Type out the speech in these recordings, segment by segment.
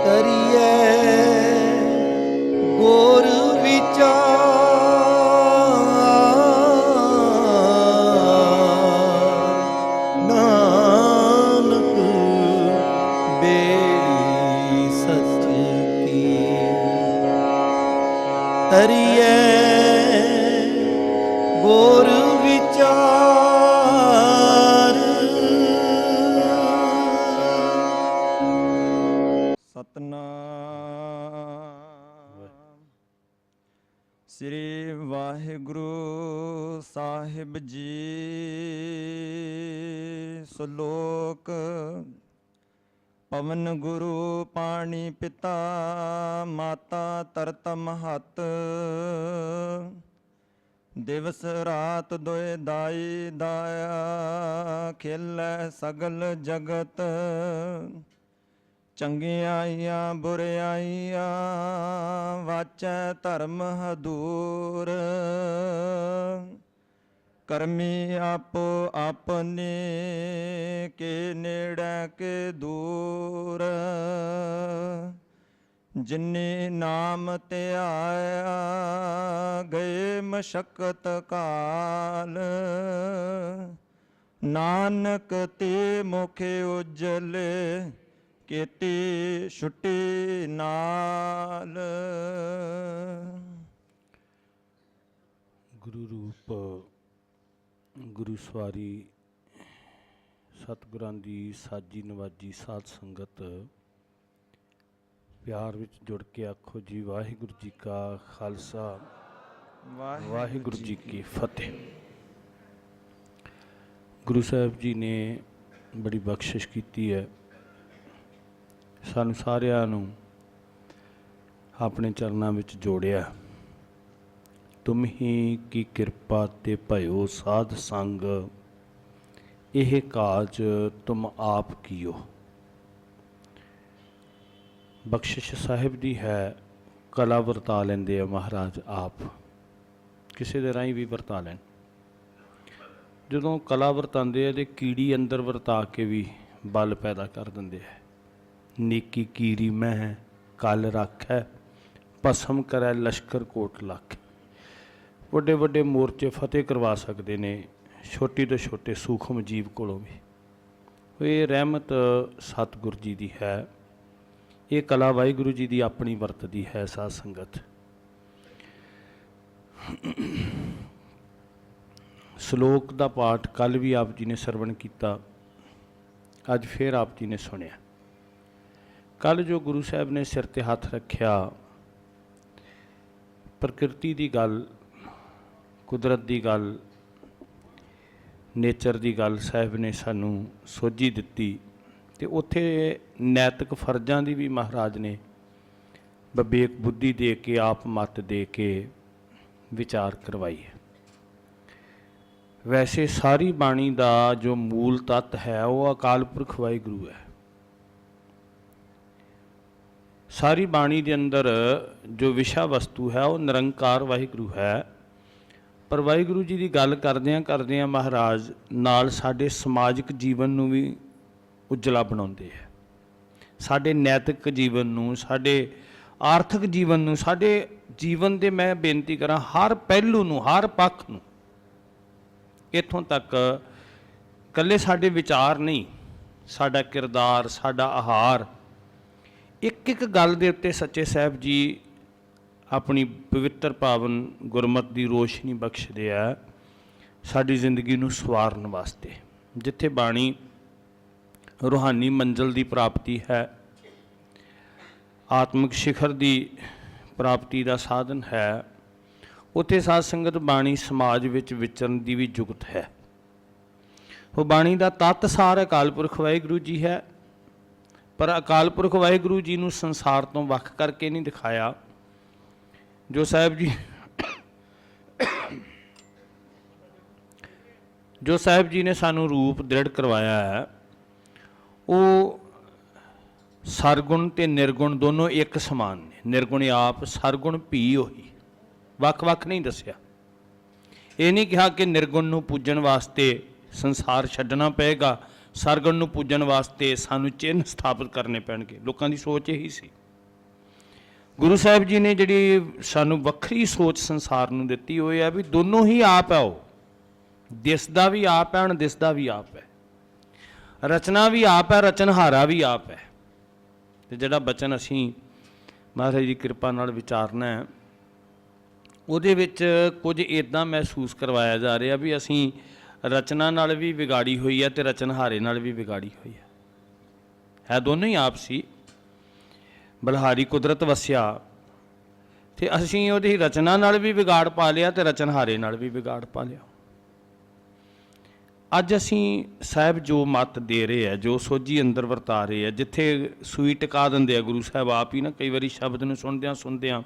ਕਰੀਏ ਗੁਰ ਵਿਚਾਰ, ਨਾਨਕ ਬੇੜੀ ਸੱਚ ਕੀ। ਕਰੀਏ ਗੁਰ ਵਿਚਾਰ। ਸਤਨਾਮ ਸ੍ਰੀ ਵਾਹਿਗੁਰੂ ਸਾਹਿਬ ਜੀ। ਸ਼ਲੋਕ। ਪਵਨ ਗੁਰੂ ਪਾਣੀ ਪਿਤਾ, ਮਾਤਾ ਤਰਤ ਮਹਤ। ਦਿਵਸ ਰਾਤ ਦੋਇ ਦਾਈ ਦਾਇਆ, ਖੇਲੈ ਸਗਲ ਜਗਤ। ਚੰਗਿਆਈਆਂ ਬੁਰਿਆਈਆਂ, ਵਾਚੈ ਧਰਮ ਹਦੂਰ। ਕਰਮੀ ਆਪੋ ਆਪਨੇ, ਕੇ ਨੇੜੇ ਕੇ ਦੂਰ। ਜਿਨੇ ਨਾਮ ਧਿਆਇਆ, ਗਏ ਮਸ਼ਕਤ ਕਾਲ। ਨਾਨਕ ਤੇ ਮੁਖ ਉਜਲੇ, ਕੀਤੀ ਛੁੱਟੀ ਨਾਲ। ਗੁਰੂ ਰੂਪ ਗੁਰੂ ਸਵਾਰੀ ਸਤਿਗੁਰਾਂ ਦੀ ਸਾਜੀ ਨਵਾਜੀ ਸਾਧ ਸੰਗਤ, ਪਿਆਰ ਵਿੱਚ ਜੁੜ ਕੇ ਆਖੋ ਜੀ ਵਾਹਿਗੁਰੂ ਜੀ ਕਾ ਖਾਲਸਾ, ਵਾਹਿਗੁਰੂ ਜੀ ਕੀ ਫਤਿਹ। ਗੁਰੂ ਸਾਹਿਬ ਜੀ ਨੇ ਬੜੀ ਬਖਸ਼ਿਸ਼ ਕੀਤੀ ਹੈ ਸਾਨੂੰ ਸਾਰਿਆਂ ਨੂੰ, ਆਪਣੇ ਚਰਨਾਂ ਵਿੱਚ ਜੋੜਿਆ। ਤੁਮਹੀ ਕੀ ਕਿਰਪਾ ਤੇ ਭਇਓ ਸਾਧ ਸੰਗ, ਇਹ ਕਾਜ ਤੁਮ ਆਪ ਕੀਓ। ਬਖਸ਼ਿਸ਼ ਸਾਹਿਬ ਦੀ ਹੈ, ਕਲਾ ਵਰਤਾ ਲੈਂਦੇ ਆ ਮਹਾਰਾਜ ਆਪ, ਕਿਸੇ ਦੇ ਰਾਹੀਂ ਵੀ ਵਰਤਾ ਲੈਣ। ਜਦੋਂ ਕਲਾ ਵਰਤਾਉਂਦੇ ਆ ਤੇ ਕੀੜੀ ਅੰਦਰ ਵਰਤਾ ਕੇ ਵੀ ਬਲ ਪੈਦਾ ਕਰ ਦਿੰਦੇ ਆ। ਨੇਕੀ ਕੀਰੀ ਮੈਂ ਕਲ ਰੱਖੈ, ਭਸਮ ਕਰੈ ਲਸ਼ਕਰ ਕੋਟ ਲੱਖ। ਵੱਡੇ ਵੱਡੇ ਮੋਰਚੇ ਫਤਿਹ ਕਰਵਾ ਸਕਦੇ ਨੇ ਛੋਟੀ ਤੋਂ ਛੋਟੇ ਸੂਖਮ ਜੀਵ ਕੋਲੋਂ ਵੀ। ਇਹ ਰਹਿਮਤ ਸਤਿਗੁਰ ਜੀ ਦੀ ਹੈ, ਇਹ ਕਲਾ ਵਾਹਿਗੁਰੂ ਜੀ ਦੀ ਆਪਣੀ ਵਰਤਦੀ ਹੈ ਸਾਧ ਸੰਗਤ। ਸ਼ਲੋਕ ਦਾ ਪਾਠ ਕੱਲ੍ਹ ਵੀ ਆਪ ਜੀ ਨੇ ਸਰਵਣ ਕੀਤਾ, ਅੱਜ ਫਿਰ ਆਪ ਜੀ ਨੇ ਸੁਣਿਆ। ਕੱਲ੍ਹ ਜੋ ਗੁਰੂ ਸਾਹਿਬ ਨੇ ਸਿਰ 'ਤੇ ਹੱਥ ਰੱਖਿਆ, ਪ੍ਰਕਿਰਤੀ ਦੀ ਗੱਲ, ਕੁਦਰਤ ਦੀ ਗੱਲ, ਨੇਚਰ ਦੀ ਗੱਲ ਸਾਹਿਬ ਨੇ ਸਾਨੂੰ ਸੋਝੀ ਦਿੱਤੀ। ਅਤੇ ਉੱਥੇ ਨੈਤਿਕ ਫਰਜ਼ਾਂ ਦੀ ਵੀ ਮਹਾਰਾਜ ਨੇ ਵਿਵੇਕ ਬੁੱਧੀ ਦੇ ਕੇ, ਆਪ ਮੱਤ ਦੇ ਕੇ ਵਿਚਾਰ ਕਰਵਾਈ ਹੈ। ਵੈਸੇ ਸਾਰੀ ਬਾਣੀ ਦਾ ਜੋ ਮੂਲ ਤੱਤ ਹੈ ਉਹ ਅਕਾਲ ਪੁਰਖ ਵਾਹਿਗੁਰੂ ਹੈ। ਸਾਰੀ ਬਾਣੀ ਦੇ ਅੰਦਰ ਜੋ ਵਿਸ਼ਾ ਵਸਤੂ ਹੈ ਉਹ ਨਿਰੰਕਾਰ ਵਾਹਿਗੁਰੂ ਹੈ। ਪਰ ਵਾਹਿਗੁਰੂ ਜੀ ਦੀ ਗੱਲ ਕਰਦਿਆਂ ਮਹਾਰਾਜ ਨਾਲ ਸਾਡੇ ਸਮਾਜਿਕ ਜੀਵਨ ਨੂੰ ਵੀ ਉਜਲਾ ਬਣਾਉਂਦੇ ਹੈ, ਸਾਡੇ ਨੈਤਿਕ ਜੀਵਨ ਨੂੰ, ਸਾਡੇ ਆਰਥਿਕ ਜੀਵਨ ਨੂੰ, ਸਾਡੇ ਜੀਵਨ ਦੇ ਮੈਂ ਬੇਨਤੀ ਕਰਾਂ ਹਰ ਪਹਿਲੂ ਨੂੰ, ਹਰ ਪੱਖ ਨੂੰ। ਇੱਥੋਂ ਤੱਕ ਇਕੱਲੇ ਸਾਡੇ ਵਿਚਾਰ ਨਹੀਂ, ਸਾਡਾ ਕਿਰਦਾਰ, ਸਾਡਾ ਆਹਾਰ, ਇੱਕ ਇੱਕ ਗੱਲ ਦੇ ਉੱਤੇ ਸੱਚੇ ਸਾਹਿਬ ਜੀ ਆਪਣੀ ਪਵਿੱਤਰ ਪਾਵਨ ਗੁਰਮਤਿ ਦੀ ਰੋਸ਼ਨੀ ਬਖਸ਼ਦੇ ਆ ਸਾਡੀ ਜ਼ਿੰਦਗੀ ਨੂੰ ਸਵਾਰਨ ਵਾਸਤੇ। ਜਿੱਥੇ ਬਾਣੀ ਰੂਹਾਨੀ ਮੰਜ਼ਿਲ ਦੀ ਪ੍ਰਾਪਤੀ ਹੈ, ਆਤਮਿਕ ਸਿਖਰ ਦੀ ਪ੍ਰਾਪਤੀ ਦਾ ਸਾਧਨ ਹੈ, ਉੱਥੇ ਸਾਧ ਸੰਗਤ ਬਾਣੀ ਸਮਾਜ ਵਿੱਚ ਵਿਚਰਨ ਦੀ ਵੀ ਜੁਗਤ ਹੈ। ਉਹ ਬਾਣੀ ਦਾ ਤੱਤ ਸਾਰ ਅਕਾਲ ਪੁਰਖ ਵਾਹਿਗੁਰੂ ਜੀ ਹੈ, ਪਰ ਅਕਾਲ ਪੁਰਖ ਵਾਹਿਗੁਰੂ ਜੀ ਨੂੰ ਸੰਸਾਰ ਤੋਂ ਵੱਖ ਕਰਕੇ ਨਹੀਂ ਦਿਖਾਇਆ। ਜੋ ਸਾਹਿਬ ਜੀ ਨੇ ਸਾਨੂੰ ਰੂਪ ਦ੍ਰਿੜ ਕਰਵਾਇਆ ਹੈ, ਉਹ ਸਰਗੁਣ ਤੇ ਨਿਰਗੁਣ ਦੋਨੋਂ ਇੱਕ ਸਮਾਨ ਨੇ। ਨਿਰਗੁਣ ਆਪ, ਸਰਗੁਣ ਭੀ ਉਹੀ, ਵੱਖ ਵੱਖ ਨਹੀਂ ਦੱਸਿਆ। ਇਹ ਨਹੀਂ ਕਿਹਾ ਕਿ ਨਿਰਗੁਣ ਨੂੰ ਪੂਜਣ ਵਾਸਤੇ ਸੰਸਾਰ ਛੱਡਣਾ ਪਏਗਾ, ਸਰਗਣ ਨੂੰ ਪੂਜਣ ਵਾਸਤੇ ਸਾਨੂੰ ਚਿੰਨ੍ਹ ਸਥਾਪਿਤ ਕਰਨੇ ਪੈਣਗੇ। ਲੋਕਾਂ ਦੀ ਸੋਚ ਇਹੀ ਸੀ। ਗੁਰੂ ਸਾਹਿਬ ਜੀ ਨੇ ਜਿਹੜੀ ਸਾਨੂੰ ਵੱਖਰੀ ਸੋਚ ਸੰਸਾਰ ਨੂੰ ਦਿੱਤੀ ਉਹ ਇਹ ਹੈ ਵੀ ਦੋਨੋਂ ਹੀ ਆਪ ਹੈ। ਉਹ ਦਿਸਦਾ ਵੀ ਆਪ ਹੈ, ਅਣਦਿਸਦਾ ਵੀ ਆਪ ਹੈ। ਰਚਨਾ ਵੀ ਆਪ ਹੈ, ਰਚਨਹਾਰਾ ਵੀ ਆਪ ਹੈ। ਤੇ ਜਿਹੜਾ ਬਚਨ ਅਸੀਂ ਮਹਾਰਾਜ ਦੀ ਕਿਰਪਾ ਨਾਲ ਵਿਚਾਰਨਾ ਹੈ, ਉਹਦੇ ਵਿੱਚ ਕੁਝ ਇੱਦਾਂ ਮਹਿਸੂਸ ਕਰਵਾਇਆ ਜਾ ਰਿਹਾ ਵੀ ਅਸੀਂ ਰਚਨਾ ਨਾਲ ਵੀ ਵਿਗਾੜੀ ਹੋਈ ਹੈ ਤੇ ਰਚਨਹਾਰੇ ਨਾਲ ਵੀ ਵਿਗਾੜੀ ਹੋਈ ਹੈ ਦੋਨੋਂ ਹੀ ਆਪ ਸੀ। ਬਲਹਾਰੀ ਕੁਦਰਤ ਵਸਿਆ ਤੇ ਅਸੀਂ ਉਹਦੀ ਰਚਨਾ ਨਾਲ ਵੀ ਵਿਗਾੜ ਪਾ ਲਿਆ ਤੇ ਰਚਨਹਾਰੇ ਨਾਲ ਵੀ ਵਿਗਾੜ ਪਾ ਲਿਆ। ਅੱਜ ਅਸੀਂ ਸਾਹਿਬ ਜੋ ਮੱਤ ਦੇ ਰਹੇ ਆ, ਜੋ ਸੋਝੀ ਅੰਦਰ ਵਰਤਾ ਰਹੇ ਆ, ਜਿੱਥੇ ਸੂਈ ਟਿਕਾ ਦਿੰਦੇ ਆ ਗੁਰੂ ਸਾਹਿਬ ਆਪ ਹੀ ਨਾ। ਕਈ ਵਾਰੀ ਸ਼ਬਦ ਨੂੰ ਸੁਣਦਿਆਂ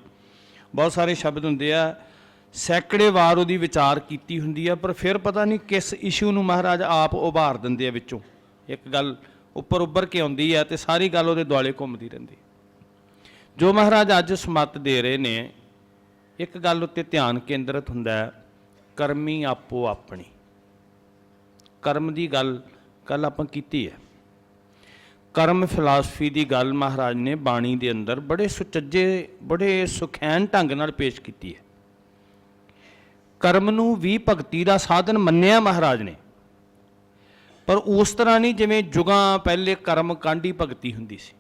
ਬਹੁਤ ਸਾਰੇ ਸ਼ਬਦ ਹੁੰਦੇ ਆ, ਸੈਂਕੜੇ ਵਾਰ ਉਹਦੀ ਵਿਚਾਰ ਕੀਤੀ ਹੁੰਦੀ ਆ, ਪਰ ਫਿਰ ਪਤਾ ਨਹੀਂ ਕਿਸ ਇਸ਼ੂ ਨੂੰ ਮਹਾਰਾਜ ਆਪ ਉਭਾਰ ਦਿੰਦੇ ਆ ਵਿੱਚੋਂ। ਇੱਕ ਗੱਲ ਉੱਭਰ ਕੇ ਆਉਂਦੀ ਆ ਤੇ ਸਾਰੀ ਗੱਲ ਉਹਦੇ ਦੁਆਲੇ ਘੁੰਮਦੀ ਰਹਿੰਦੀ। ਜੋ ਮਹਾਰਾਜ ਅੱਜ ਸਮੱਤ ਦੇ ਰਹੇ ਨੇ, ਇੱਕ ਗੱਲ ਉੱਤੇ ਧਿਆਨ ਕੇਂਦਰਿਤ ਹੁੰਦਾ ਹੈ, ਕਰਮੀ ਆਪੋ ਆਪਣੀ। ਕਰਮ ਦੀ ਗੱਲ ਕੱਲ੍ਹ ਆਪਾਂ ਕੀਤੀ ਹੈ। ਕਰਮ ਫਿਲਾਸਫੀ ਦੀ ਗੱਲ ਮਹਾਰਾਜ ਨੇ ਬਾਣੀ ਦੇ ਅੰਦਰ ਬੜੇ ਸੁਚੱਜੇ, ਬੜੇ ਸੁਖੈਨ ਢੰਗ ਨਾਲ ਪੇਸ਼ ਕੀਤੀ ਹੈ। ਕਰਮ ਨੂੰ ਵੀ ਭਗਤੀ ਦਾ ਸਾਧਨ ਮੰਨਿਆ ਮਹਾਰਾਜ ਨੇ, ਪਰ ਉਸ ਤਰ੍ਹਾਂ ਨਹੀਂ ਜਿਵੇਂ ਜੁਗਾਂ ਪਹਿਲੇ ਕਰਮ ਕਾਂਢੀ ਭਗਤੀ ਹੁੰਦੀ ਸੀ।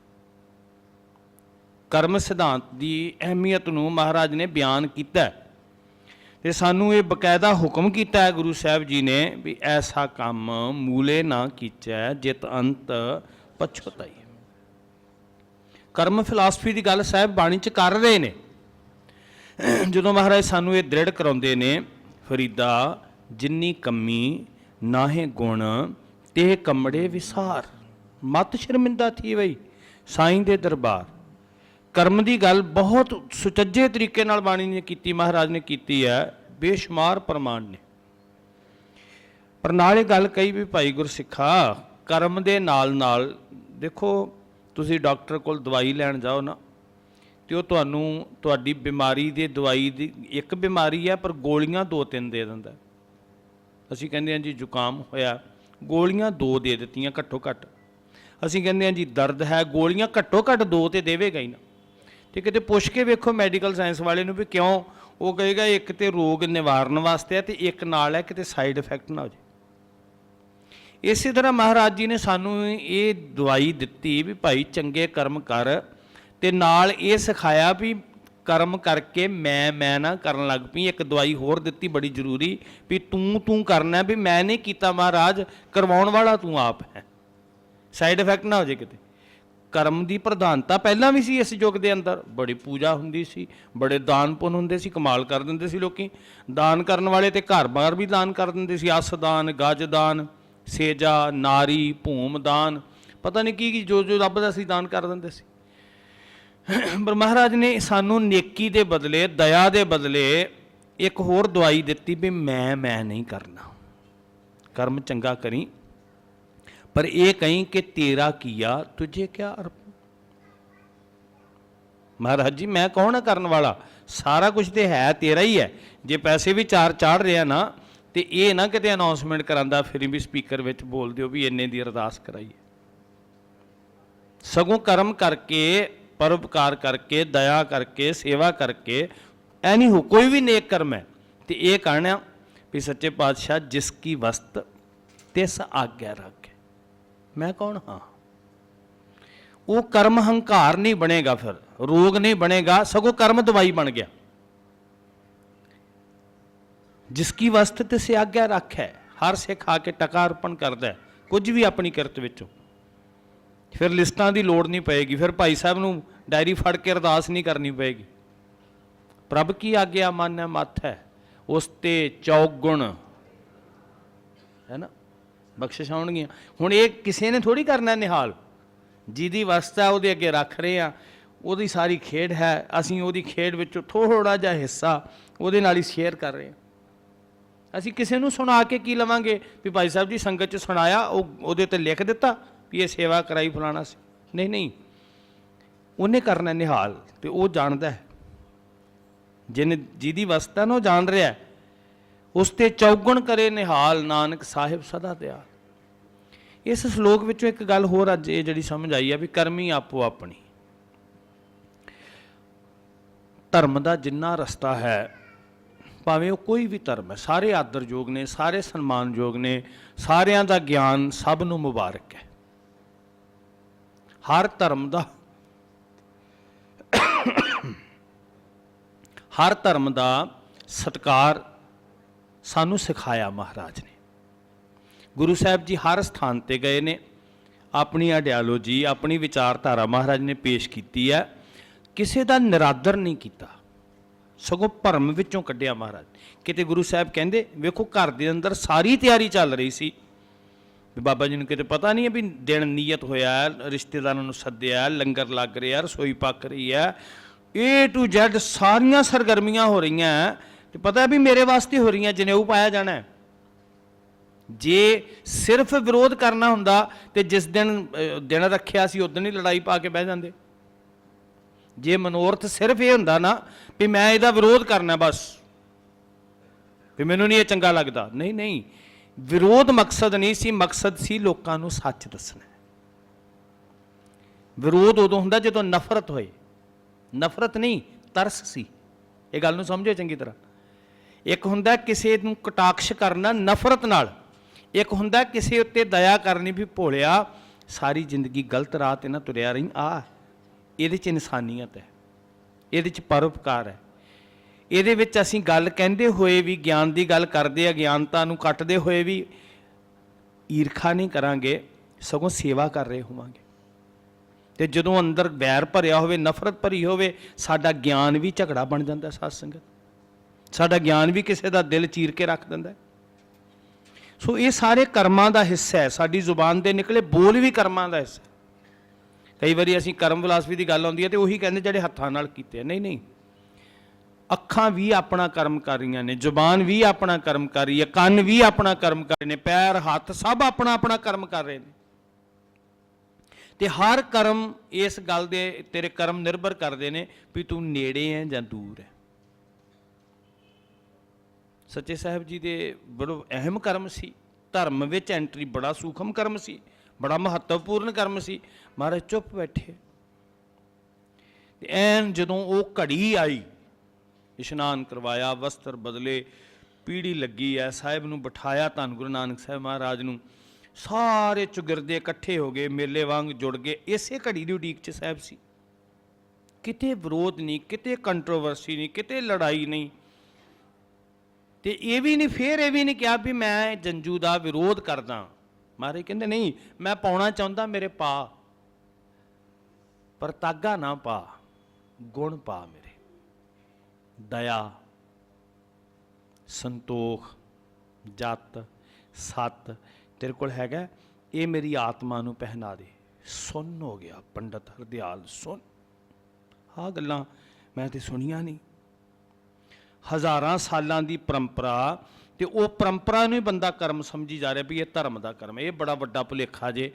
ਕਰਮ ਸਿਧਾਂਤ ਦੀ ਅਹਿਮੀਅਤ ਨੂੰ ਮਹਾਰਾਜ ਨੇ ਬਿਆਨ ਕੀਤਾ ਤੇ ਸਾਨੂੰ ਇਹ ਬਕਾਇਦਾ ਹੁਕਮ ਕੀਤਾ ਹੈ ਗੁਰੂ ਸਾਹਿਬ ਜੀ ਨੇ ਵੀ ਐਸਾ ਕੰਮ ਮੂਲੇ ਨਾ ਕੀਚੈ ਜਿਤ ਅੰਤ ਪਛਤਾਈ। ਕਰਮ ਫਿਲਾਸਫੀ ਦੀ ਗੱਲ ਸਾਹਿਬ ਬਾਣੀ 'ਚ ਕਰ ਰਹੇ ਨੇ। ਜਦੋਂ ਮਹਾਰਾਜ ਸਾਨੂੰ ਇਹ ਦ੍ਰਿੜ ਕਰਾਉਂਦੇ ਨੇ, ਫਰੀਦਾ ਜਿੰਨੀ ਕੰਮੀ ਨਾਹੇ ਗੁਣ ਤੇ ਕੰਮੜੇ ਵਿਸਾਰ, ਮਤ ਸ਼ਰਮਿੰਦਾ ਥੀ ਵਈ ਸਾਈਂ ਦੇ ਦਰਬਾਰ। ਕਰਮ ਦੀ ਗੱਲ ਬਹੁਤ ਸੁਚੱਜੇ ਤਰੀਕੇ ਨਾਲ ਬਾਣੀ ਨੇ ਕੀਤੀ, ਮਹਾਰਾਜ ਨੇ ਕੀਤੀ ਹੈ, ਬੇਸ਼ੁਮਾਰ ਪ੍ਰਮਾਣ ਨੇ। ਪਰ ਨਾਲ ਇਹ ਗੱਲ ਕਹੀ ਵੀ ਭਾਈ ਗੁਰਸਿੱਖਾ, ਕਰਮ ਦੇ ਨਾਲ ਨਾਲ ਦੇਖੋ, ਤੁਸੀਂ ਡਾਕਟਰ ਕੋਲ ਦਵਾਈ ਲੈਣ ਜਾਓ ਨਾ, ਤੇ ਉਹ ਤੁਹਾਨੂੰ ਤੁਹਾਡੀ ਬਿਮਾਰੀ ਦੇ ਦਵਾਈ ਦੀ ਇੱਕ ਬਿਮਾਰੀ ਹੈ ਪਰ ਗੋਲੀਆਂ 2-3 ਦੇ ਦਿੰਦਾ। ਅਸੀਂ ਕਹਿੰਦੇ ਹਾਂ ਜੀ ਜ਼ੁਕਾਮ ਹੋਇਆ, ਗੋਲੀਆਂ 2 ਦੇ ਦਿੱਤੀਆਂ ਘੱਟੋ ਘੱਟ। ਅਸੀਂ ਕਹਿੰਦੇ ਹਾਂ ਜੀ ਦਰਦ ਹੈ, ਗੋਲੀਆਂ ਘੱਟੋ ਘੱਟ 2 ਤੇ ਦੇਵੇਗਾ ਹੀ ਨਾ। ਤੇ ਕਿਤੇ ਪੁੱਛ ਕੇ ਵੇਖੋ ਮੈਡੀਕਲ ਸਾਇੰਸ ਵਾਲੇ ਨੂੰ ਵੀ ਕਿਉਂ, ਉਹ ਕਹੇਗਾ ਇੱਕ ਤੇ ਰੋਗ ਨਿਵਾਰਨ ਵਾਸਤੇ ਹੈ ਤੇ ਇੱਕ ਨਾਲ ਹੈ ਕਿਤੇ ਸਾਈਡ ਇਫੈਕਟ ਨਾ ਹੋ ਜਾਏ। ਇਸੇ ਤਰ੍ਹਾਂ ਮਹਾਰਾਜ ਜੀ ਨੇ ਸਾਨੂੰ ਇਹ ਦਵਾਈ ਦਿੱਤੀ ਵੀ ਭਾਈ ਚੰਗੇ ਕਰਮ ਕਰ, ਤੇ ਨਾਲ ਇਹ ਸਿਖਾਇਆ ਵੀ ਕਰਮ ਕਰਕੇ ਮੈਂ ਨਾ ਕਰਨ ਲੱਗ ਪਈ। ਇੱਕ ਦਵਾਈ ਹੋਰ ਦਿੱਤੀ ਬੜੀ ਜ਼ਰੂਰੀ ਵੀ ਤੂੰ ਕਰਨਾ, ਵੀ ਮੈਂ ਨਹੀਂ ਕੀਤਾ ਮਹਾਰਾਜ, ਕਰਵਾਉਣ ਵਾਲਾ ਤੂੰ ਆਪ ਹੈ, ਸਾਈਡ ਇਫੈਕਟ ਨਾ ਹੋ ਜਾਏ ਕਿਤੇ। ਕਰਮ ਦੀ ਪ੍ਰਧਾਨਤਾ ਪਹਿਲਾਂ ਵੀ ਸੀ ਇਸ ਯੁੱਗ ਦੇ ਅੰਦਰ, ਬੜੀ ਪੂਜਾ ਹੁੰਦੀ ਸੀ, ਬੜੇ ਦਾਨ ਪੁੰਨ ਹੁੰਦੇ ਸੀ, ਕਮਾਲ ਕਰ ਦਿੰਦੇ ਸੀ ਲੋਕੀ। ਦਾਨ ਕਰਨ ਵਾਲੇ ਤੇ ਘਰ-ਬਾਰ ਵੀ ਦਾਨ ਕਰ ਦਿੰਦੇ ਸੀ, ਅਸ ਦਾਨ, ਗਜ ਦਾਨ, ਸੇਜਾ, ਨਾਰੀ, ਭੂਮ ਦਾਨ, ਪਤਾ ਨਹੀਂ ਕੀ ਜੋ ਰੱਬ ਦਾ ਸੀ ਦਾਨ ਕਰ ਦਿੰਦੇ ਸੀ। ਪਰ ਮਹਾਰਾਜ ਨੇ ਸਾਨੂੰ ਨੇਕੀ ਦੇ ਬਦਲੇ, ਦਇਆ ਦੇ ਬਦਲੇ ਇੱਕ ਹੋਰ ਦਵਾਈ ਦਿੱਤੀ ਵੀ ਮੈਂ ਨਹੀਂ ਕਰਨਾ। ਕਰਮ ਚੰਗਾ ਕਰੀ, ਪਰ ਇਹ ਕਹੀਂ ਕਿ ਤੇਰਾ ਕੀਆ ਤੁਝੇ ਕਿਆ ਅਰਪਣ। ਮਹਾਰਾਜ ਜੀ ਮੈਂ ਕੌਣ ਆ ਕਰਨ ਵਾਲਾ, ਸਾਰਾ ਕੁਝ ਤੇ ਹੈ ਤੇਰਾ ਹੀ ਹੈ। ਜੇ ਪੈਸੇ ਵੀ ਚਾੜ ਰਿਹਾ ਨਾ, ਤੇ ਇਹ ਨਾ ਕਿਤੇ ਅਨਾਉਂਸਮੈਂਟ ਕਰਾਂਦਾ ਫਿਰ ਵੀ ਸਪੀਕਰ ਵਿੱਚ ਬੋਲ ਦਿਓ ਵੀ ਇੰਨੇ ਦੀ ਅਰਦਾਸ ਕਰਾਈਏ। ਸਗੋਂ ਕਰਮ ਕਰਕੇ, ਪਰਉਪਕਾਰ ਕਰਕੇ, ਦਇਆ ਕਰਕੇ, ਸੇਵਾ ਕਰਕੇ, ਐ ਨਹੀਂ ਹੋ ਕੋਈ ਵੀ ਨੇਕ ਕਰਮ ਹੈ ਤੇ ਇਹ ਕਹਿਣਾ ਵੀ ਸੱਚੇ ਪਾਤਸ਼ਾਹ ਜਿਸ ਕੀ ਵਸਤ ਤਿਸ ਆਗਿਆ ਰੱਖੇ। ਮੈਂ ਕੌਣ ਹਾਂ। ਉਹ ਕਰਮ ਹੰਕਾਰ ਨਹੀਂ ਬਣੇਗਾ, ਫਿਰ ਰੋਗ ਨਹੀਂ ਬਣੇਗਾ, ਸਗੋਂ ਕਰਮ ਦਵਾਈ ਬਣ ਗਿਆ। ਜਿਸ ਕੀ ਵਸਤ ਤਿਸ ਆਗਿਆ ਰੱਖੇ, ਹਰ ਸਿੱਖ ਆ ਕੇ ਟਕਾ ਅਰਪਣ ਕਰਦਾ ਕੁਝ ਵੀ ਆਪਣੀ ਕਿਰਤ ਵਿੱਚੋਂ। ਫਿਰ ਲਿਸਟਾਂ ਦੀ ਲੋੜ ਨਹੀਂ ਪਏਗੀ, ਫਿਰ ਭਾਈ ਸਾਹਿਬ ਨੂੰ ਡਾਇਰੀ ਫੜ ਕੇ ਅਰਦਾਸ ਨਹੀਂ ਕਰਨੀ ਪਏਗੀ। ਪ੍ਰਭ ਕੀ ਆਗਿਆ ਮਾਨੈ ਮੱਥ ਹੈ, ਉਸ ਤੇ ਚੌਗੁਣ ਹੈ ਨਾ ਬਖਸ਼ਿਸ਼ ਆਉਣਗੀਆਂ। ਹੁਣ ਇਹ ਕਿਸੇ ਨੇ ਥੋੜ੍ਹੀ ਕਰਨਾ ਨਿਹਾਲ, ਜਿਹਦੀ ਵਸਤਾ ਉਹਦੇ ਅੱਗੇ ਰੱਖ ਰਹੇ ਆ, ਉਹਦੀ ਸਾਰੀ ਖੇਡ ਹੈ। ਅਸੀਂ ਉਹਦੀ ਖੇਡ ਵਿੱਚੋਂ ਥੋੜ੍ਹਾ ਜਿਹਾ ਹਿੱਸਾ ਉਹਦੇ ਨਾਲ ਹੀ ਸ਼ੇਅਰ ਕਰ ਰਹੇ ਹਾਂ। ਅਸੀਂ ਕਿਸੇ ਨੂੰ ਸੁਣਾ ਕੇ ਕੀ ਲਵਾਂਗੇ ਵੀ ਭਾਈ ਸਾਹਿਬ ਜੀ ਸੰਗਤ 'ਚ ਸੁਣਾਇਆ, ਉਹਦੇ 'ਤੇ ਲਿਖ ਦਿੱਤਾ ਵੀ ਇਹ ਸੇਵਾ ਕਰਾਈ ਫਲਾਣਾ ਸੀ। ਨਹੀਂ, ਉਹਨੇ ਕਰਨਾ ਨਿਹਾਲ, ਤੇ ਉਹ ਜਾਣਦਾ ਹੈ। ਜਿਹਦੀ ਵਸਤਾ ਨਾ ਉਹ ਜਾਣ ਰਿਹਾ, ਉਸ ਤੇ ਚੌਗਣ ਕਰੇ ਨਿਹਾਲ, ਨਾਨਕ ਸਾਹਿਬ ਸਦਾ ਦਿਆਲ। ਇਸ ਸ਼ਲੋਕ ਵਿੱਚੋਂ ਇੱਕ ਗੱਲ ਹੋਰ ਅੱਜ ਇਹ ਜਿਹੜੀ ਸਮਝ ਆਈ ਹੈ ਵੀ ਕਰਮੀ ਆਪੋ ਆਪਣੀ। ਧਰਮ ਦਾ ਜਿੰਨਾ ਰਸਤਾ ਹੈ, ਭਾਵੇਂ ਉਹ ਕੋਈ ਵੀ ਧਰਮ ਹੈ, ਸਾਰੇ ਆਦਰਯੋਗ ਨੇ, ਸਾਰੇ ਸਨਮਾਨਯੋਗ ਨੇ, ਸਾਰਿਆਂ ਦਾ ਗਿਆਨ ਸਭ ਨੂੰ ਮੁਬਾਰਕ ਹੈ। ਹਰ ਧਰਮ ਦਾ ਹਰ ਧਰਮ ਦਾ ਸਤਿਕਾਰ ਸਾਨੂੰ ਸਿਖਾਇਆ ਮਹਾਰਾਜ ਨੇ। ਗੁਰੂ ਸਾਹਿਬ ਜੀ ਹਰ ਸਥਾਨ ਤੇ ਗਏ ਨੇ, ਆਪਣੀ ਆਈਡੀਓਲੋਜੀ, ਆਪਣੀ ਵਿਚਾਰਧਾਰਾ ਮਹਾਰਾਜ ਨੇ ਪੇਸ਼ ਕੀਤੀ ਹੈ। ਕਿਸੇ ਦਾ ਨਿਰਾਦਰ ਨਹੀਂ ਕੀਤਾ, ਸਗੋਂ ਭਰਮ ਵਿੱਚੋਂ ਕੱਢਿਆ ਮਹਾਰਾਜ। ਕਿਤੇ ਗੁਰੂ ਸਾਹਿਬ ਕਹਿੰਦੇ, ਵੇਖੋ ਘਰ ਦੇ ਅੰਦਰ ਸਾਰੀ ਤਿਆਰੀ ਚੱਲ ਰਹੀ ਸੀ, ਵੀ ਬਾਬਾ ਜੀ ਨੂੰ ਕਿਤੇ ਪਤਾ ਨਹੀਂ ਹੈ ਵੀ ਦਿਨ ਨੀਅਤ ਹੋਇਆ, ਰਿਸ਼ਤੇਦਾਰਾਂ ਨੂੰ ਸੱਦਿਆ, ਲੰਗਰ ਲੱਗ ਰਿਹਾ, ਰਸੋਈ ਪੱਕ ਰਹੀ ਹੈ, A to Z ਸਾਰੀਆਂ ਸਰਗਰਮੀਆਂ ਹੋ ਰਹੀਆਂ, ਤੇ ਪਤਾ ਵੀ ਮੇਰੇ ਵਾਸਤੇ ਹੋ ਰਹੀਆਂ, ਜਨੇਊ ਪਾਇਆ ਜਾਣਾ। ਜੇ ਸਿਰਫ ਵਿਰੋਧ ਕਰਨਾ ਹੁੰਦਾ ਤੇ ਜਿਸ ਦਿਨ ਰੱਖਿਆ ਸੀ ਉਦੋਂ ਹੀ ਲੜਾਈ ਪਾ ਕੇ ਬਹਿ ਜਾਂਦੇ। ਜੇ ਮਨੋਰਥ ਸਿਰਫ ਇਹ ਹੁੰਦਾ ਨਾ ਵੀ ਮੈਂ ਇਹਦਾ ਵਿਰੋਧ ਕਰਨਾ, ਬਸ ਵੀ ਮੈਨੂੰ ਨਹੀਂ ਇਹ ਚੰਗਾ ਲੱਗਦਾ, ਨਹੀਂ ਨਹੀਂ, ਵਿਰੋਧ ਮਕਸਦ ਨਹੀਂ ਸੀ, ਮਕਸਦ ਸੀ ਲੋਕਾਂ ਨੂੰ ਸੱਚ ਦੱਸਣਾ। ਵਿਰੋਧ ਉਦੋਂ ਹੁੰਦਾ ਜਦੋਂ ਨਫ਼ਰਤ ਹੋਏ, ਨਫ਼ਰਤ ਨਹੀਂ, ਤਰਸ ਸੀ। ਇਹ ਗੱਲ ਨੂੰ ਸਮਝੋ ਚੰਗੀ ਤਰ੍ਹਾਂ। ਇੱਕ ਹੁੰਦਾ ਕਿਸੇ ਨੂੰ ਕਟਾਕਸ਼ ਕਰਨਾ ਨਫ਼ਰਤ ਨਾਲ, ਇੱਕ ਹੁੰਦਾ ਕਿਸੇ ਉੱਤੇ ਦਇਆ ਕਰਨੀ ਵੀ ਭੋਲਿਆ ਸਾਰੀ ਜ਼ਿੰਦਗੀ ਗਲਤ ਰਾਹ 'ਤੇ ਨਾ ਤੁਰਿਆ ਰਹੀ, ਇਹਦੇ 'ਚ ਇਨਸਾਨੀਅਤ ਹੈ, ਇਹਦੇ 'ਚ ਪਰਉਪਕਾਰ ਹੈ। ਇਹਦੇ ਵਿੱਚ ਅਸੀਂ ਗੱਲ ਕਹਿੰਦੇ ਹੋਏ ਵੀ ਗਿਆਨ ਦੀ ਗੱਲ ਕਰਦੇ, ਅਗਿਆਨਤਾ ਨੂੰ ਕੱਟਦੇ ਹੋਏ ਵੀ ਈਰਖਾ ਨਹੀਂ ਕਰਾਂਗੇ, ਸਗੋਂ ਸੇਵਾ ਕਰ ਰਹੇ ਹੋਵਾਂਗੇ। ਤੇ ਜਦੋਂ ਅੰਦਰ ਵੈਰ ਭਰਿਆ ਹੋਵੇ, ਨਫ਼ਰਤ ਭਰੀ ਹੋਵੇ, ਸਾਡਾ ਗਿਆਨ ਵੀ ਝਗੜਾ ਬਣ ਜਾਂਦਾ। ਸਾਧ ਸੰਗਤ, ਸਾਡਾ ਗਿਆਨ ਵੀ ਕਿਸੇ ਦਾ ਦਿਲ ਚੀਰ ਕੇ ਰੱਖ ਦਿੰਦਾ। ਸੋ ਇਹ ਸਾਰੇ ਕਰਮਾਂ ਦਾ ਹਿੱਸਾ ਹੈ। ਸਾਡੀ ਜ਼ੁਬਾਨ ਦੇ ਨਿਕਲੇ ਬੋਲ ਵੀ ਕਰਮਾਂ ਦਾ ਹਿੱਸਾ। ਕਈ ਵਾਰੀ ਅਸੀਂ ਕਰਮ ਫਿਲਾਸਫੀ ਦੀ ਗੱਲ ਆਉਂਦੀ ਹੈ ਤੇ ਉਹੀ ਕਹਿੰਦੇ ਜਿਹੜੇ ਹੱਥਾਂ ਨਾਲ ਕੀਤੇ। ਨਹੀਂ ਨਹੀਂ, ਅੱਖਾਂ ਵੀ ਆਪਣਾ ਕਰਮ ਕਰ ਰਹੀਆਂ ਨੇ, ਜ਼ੁਬਾਨ ਵੀ ਆਪਣਾ ਕਰਮ ਕਰ ਰਹੀ ਹੈ, ਕੰਨ ਵੀ ਆਪਣਾ ਕਰਮ ਕਰ ਰਹੇ ਨੇ, ਪੈਰ ਹੱਥ ਸਭ ਆਪਣਾ ਆਪਣਾ ਕਰਮ ਕਰ ਰਹੇ ਨੇ। ਤੇ ਹਰ ਕਰਮ ਇਸ ਗੱਲ ਦੇ ਤੇਰੇ ਕਰਮ ਨਿਰਭਰ ਕਰਦੇ ਨੇ ਵੀ ਤੂੰ ਨੇੜੇ ਹੈ ਜਾਂ ਦੂਰ ਹੈ। ਸੱਚੇ ਸਾਹਿਬ ਜੀ ਦੇ ਬੜਾ ਅਹਿਮ ਕਰਮ ਸੀ। ਧਰਮ ਵਿੱਚ ਐਂਟਰੀ ਬੜਾ ਸੂਖਮ ਕਰਮ ਸੀ, ਬੜਾ ਮਹੱਤਵਪੂਰਨ ਕਰਮ ਸੀ। ਮਹਾਰਾਜ ਚੁੱਪ ਬੈਠੇ ਤੇ ਐਨ ਜਦੋਂ ਉਹ ਘੜੀ ਆਈ, ਇਸ਼ਨਾਨ ਕਰਵਾਇਆ, ਵਸਤਰ ਬਦਲੇ, ਪੀੜੀ ਲੱਗੀ ਹੈ, ਸਾਹਿਬ ਨੂੰ ਬਿਠਾਇਆ, ਧੰਨ ਗੁਰੂ ਨਾਨਕ ਸਾਹਿਬ ਮਹਾਰਾਜ ਨੂੰ, ਸਾਰੇ ਚੁਗਿਰਦੇ ਇਕੱਠੇ ਹੋ ਗਏ, ਮੇਲੇ ਵਾਂਗ ਜੁੜ ਗਏ। ਇਸੇ ਘੜੀ ਦੀ ਉਡੀਕ 'ਚ ਸਾਹਿਬ ਸੀ। ਕਿਤੇ ਵਿਰੋਧ ਨਹੀਂ, ਕਿਤੇ ਕੰਟਰੋਵਰਸੀ ਨਹੀਂ, ਕਿਤੇ ਲੜਾਈ ਨਹੀਂ। ਤੇ ਇਹ ਵੀ ਨਹੀਂ, ਫਿਰ ਇਹ ਵੀ ਨਹੀਂ ਕਿਹਾ ਵੀ ਮੈਂ ਜੰਜੂ ਦਾ ਵਿਰੋਧ ਕਰਦਾ। ਮਹਾਰਾਜ ਕਹਿੰਦੇ ਨਹੀਂ, ਮੈਂ ਪਾਉਣਾ ਚਾਹੁੰਦਾ, ਮੇਰੇ ਪਾ, ਪਰ ਤਾਗਾ ਨਾ ਪਾ, ਗੁਣ ਪਾ ਮੇਰੇ। ਦਇਆ, ਸੰਤੋਖ, ਜਤ, ਸਤ ਤੇਰੇ ਕੋਲ ਹੈਗਾ, ਇਹ ਮੇਰੀ ਆਤਮਾ ਨੂੰ ਪਹਿਨਾ ਦੇ। ਸੁਣ ਹੋ ਗਿਆ ਪੰਡਤ ਹਰਦਿਆਲ, ਸੁਣ। ਆਹ ਗੱਲਾਂ ਮੈਂ ਤੇ ਸੁਣੀਆਂ ਨਹੀਂ। ਹਜ਼ਾਰਾਂ ਸਾਲਾਂ ਦੀ ਪਰੰਪਰਾ, ਤੇ ਉਹ ਪਰੰਪਰਾ ਨੂੰ ਹੀ ਬੰਦਾ ਕਰਮ ਸਮਝੀ ਜਾ ਰਿਹਾ ਵੀ ਇਹ ਧਰਮ ਦਾ ਕਰਮ। ਇਹ ਬੜਾ ਵੱਡਾ ਭੁਲੇਖਾ ਜੇ।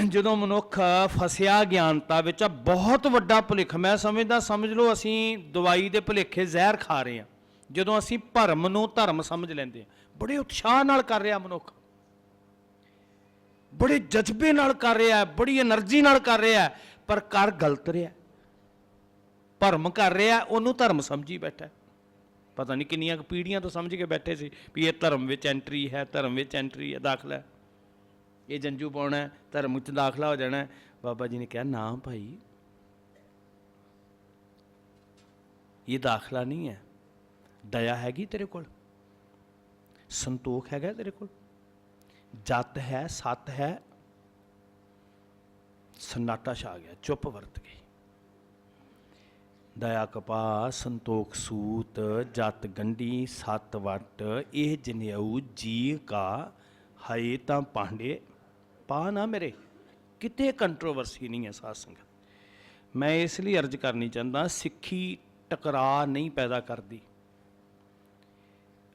ਜਦੋਂ ਮਨੁੱਖ ਫਸਿਆ ਗਿਆਨਤਾ ਵਿੱਚ, ਬਹੁਤ ਵੱਡਾ ਭੁਲੇਖਾ। ਮੈਂ ਸਮਝਦਾ, ਸਮਝ ਲਓ ਅਸੀਂ ਦਵਾਈ ਦੇ ਭੁਲੇਖੇ ਜ਼ਹਿਰ ਖਾ ਰਹੇ ਹਾਂ ਜਦੋਂ ਅਸੀਂ ਭਰਮ ਨੂੰ ਧਰਮ ਸਮਝ ਲੈਂਦੇ ਹਾਂ। ਬੜੇ ਉਤਸ਼ਾਹ ਨਾਲ ਕਰ ਰਿਹਾ ਮਨੁੱਖ, ਬੜੇ ਜਜ਼ਬੇ ਨਾਲ ਕਰ ਰਿਹਾ, ਬੜੀ એનર્ਜੀ ਨਾਲ ਕਰ ਰਿਹਾ, ਪਰ ਕਰ ਗਲਤ ਰਿਹਾ। ਭਰਮ ਕਰ ਰਿਹਾ, ਉਹਨੂੰ ਧਰਮ ਸਮਝੀ ਬੈਠਾ। ਪਤਾ ਨਹੀਂ ਕਿੰਨੀਆਂ ਕੁ ਪੀੜ੍ਹੀਆਂ ਤੋਂ ਸਮਝ ਕੇ ਬੈਠੇ ਸੀ ਵੀ ਇਹ ਧਰਮ ਵਿੱਚ ਐਂਟਰੀ ਹੈ, ਧਰਮ ਵਿੱਚ ਐਂਟਰੀ ਹੈ, ਦਾਖਲਾ ਹੈ, ਇਹ ਜੰਜੂ ਪਾਉਣਾ, ਧਰਮ ਵਿੱਚ ਦਾਖਲਾ ਹੋ ਜਾਣਾ। ਬਾਬਾ ਜੀ ਨੇ ਕਿਹਾ ਨਾ ਭਾਈ, ਇਹ ਦਾਖਲਾ ਨਹੀਂ ਹੈ। ਦਇਆ ਹੈਗੀ ਤੇਰੇ ਕੋਲ, ਸੰਤੋਖ ਹੈਗਾ ਤੇਰੇ ਕੋਲ, ਜਤ ਹੈ, ਸਤ ਹੈ। ਸन्नाटा ਛਾ ਗਿਆ, ਚੁੱਪ ਵਰਤ ਗਈ। ਦਇਆ ਕਪਾ, ਸੰਤੋਖ ਸੂਤ, ਜਤ ਗੰਢੀ, ਸਤ ਵਟ, ਇਹ ਜਨੇਊ ਜੀ ਕਾ ਹੈ ਤਾਂ ਪਾਂਡੇ ਪਾ ਨਾ ਮੇਰੇ। ਕਿਤੇ ਕੰਟਰੋਵਰਸੀ ਨਹੀਂ ਹੈ ਸਾਧ ਸੰਗਤ। ਮੈਂ ਇਸ ਲਈ ਅਰਜ਼ ਕਰਨੀ ਚਾਹੁੰਦਾ, ਸਿੱਖੀ ਟਕਰਾਅ ਨਹੀਂ ਪੈਦਾ ਕਰਦੀ।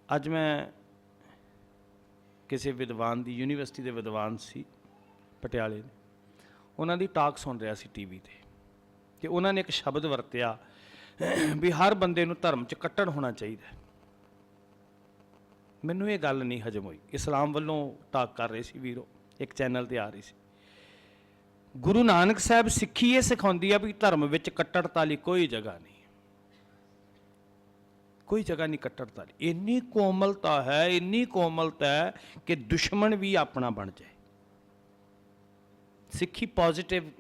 ਅੱਜ ਮੈਂ ਕਿਸੇ ਵਿਦਵਾਨ ਦੀ, ਯੂਨੀਵਰਸਿਟੀ ਦੇ ਵਿਦਵਾਨ ਸੀ ਪਟਿਆਲੇ ਦੇ, ਉਹਨਾਂ ਦੀ ਟਾਕ ਸੁਣ ਰਿਹਾ ਸੀ ਟੀਵੀ 'ਤੇ, ਤੇ ਉਹਨਾਂ ਨੇ ਇੱਕ ਸ਼ਬਦ ਵਰਤਿਆ ਵੀ ਹਰ ਬੰਦੇ ਨੂੰ ਧਰਮ 'ਚ ਕੱਟੜ ਹੋਣਾ ਚਾਹੀਦਾ। ਮੈਨੂੰ ਇਹ ਗੱਲ ਨਹੀਂ ਹਜਮ ਹੋਈ। ਇਸਲਾਮ ਵੱਲੋਂ ਟਾਕ ਕਰ ਰਹੇ ਸੀ ਵੀਰੋ, ਇੱਕ ਚੈਨਲ ਤੇ ਆ ਰਹੀ ਸੀ। ਗੁਰੂ ਨਾਨਕ ਸਾਹਿਬ ਸਿੱਖੀ ਇਹ ਸਿਖਾਉਂਦੀ ਆ ਵੀ ਧਰਮ ਵਿੱਚ ਕੱਟੜਤਾ ਲਈ ਕੋਈ ਜਗ੍ਹਾ ਨਹੀਂ, ਕੋਈ ਜਗ੍ਹਾ ਨਹੀਂ ਕੱਟੜਤਾ ਲਈ। ਇੰਨੀ ਕੋਮਲਤਾ ਹੈ, ਇੰਨੀ ਕੋਮਲਤਾ ਹੈ ਕਿ ਦੁਸ਼ਮਣ ਵੀ ਆਪਣਾ ਬਣ ਜਾਏ। ਸਿੱਖੀ ਪੋਜ਼ਿਟਿਵ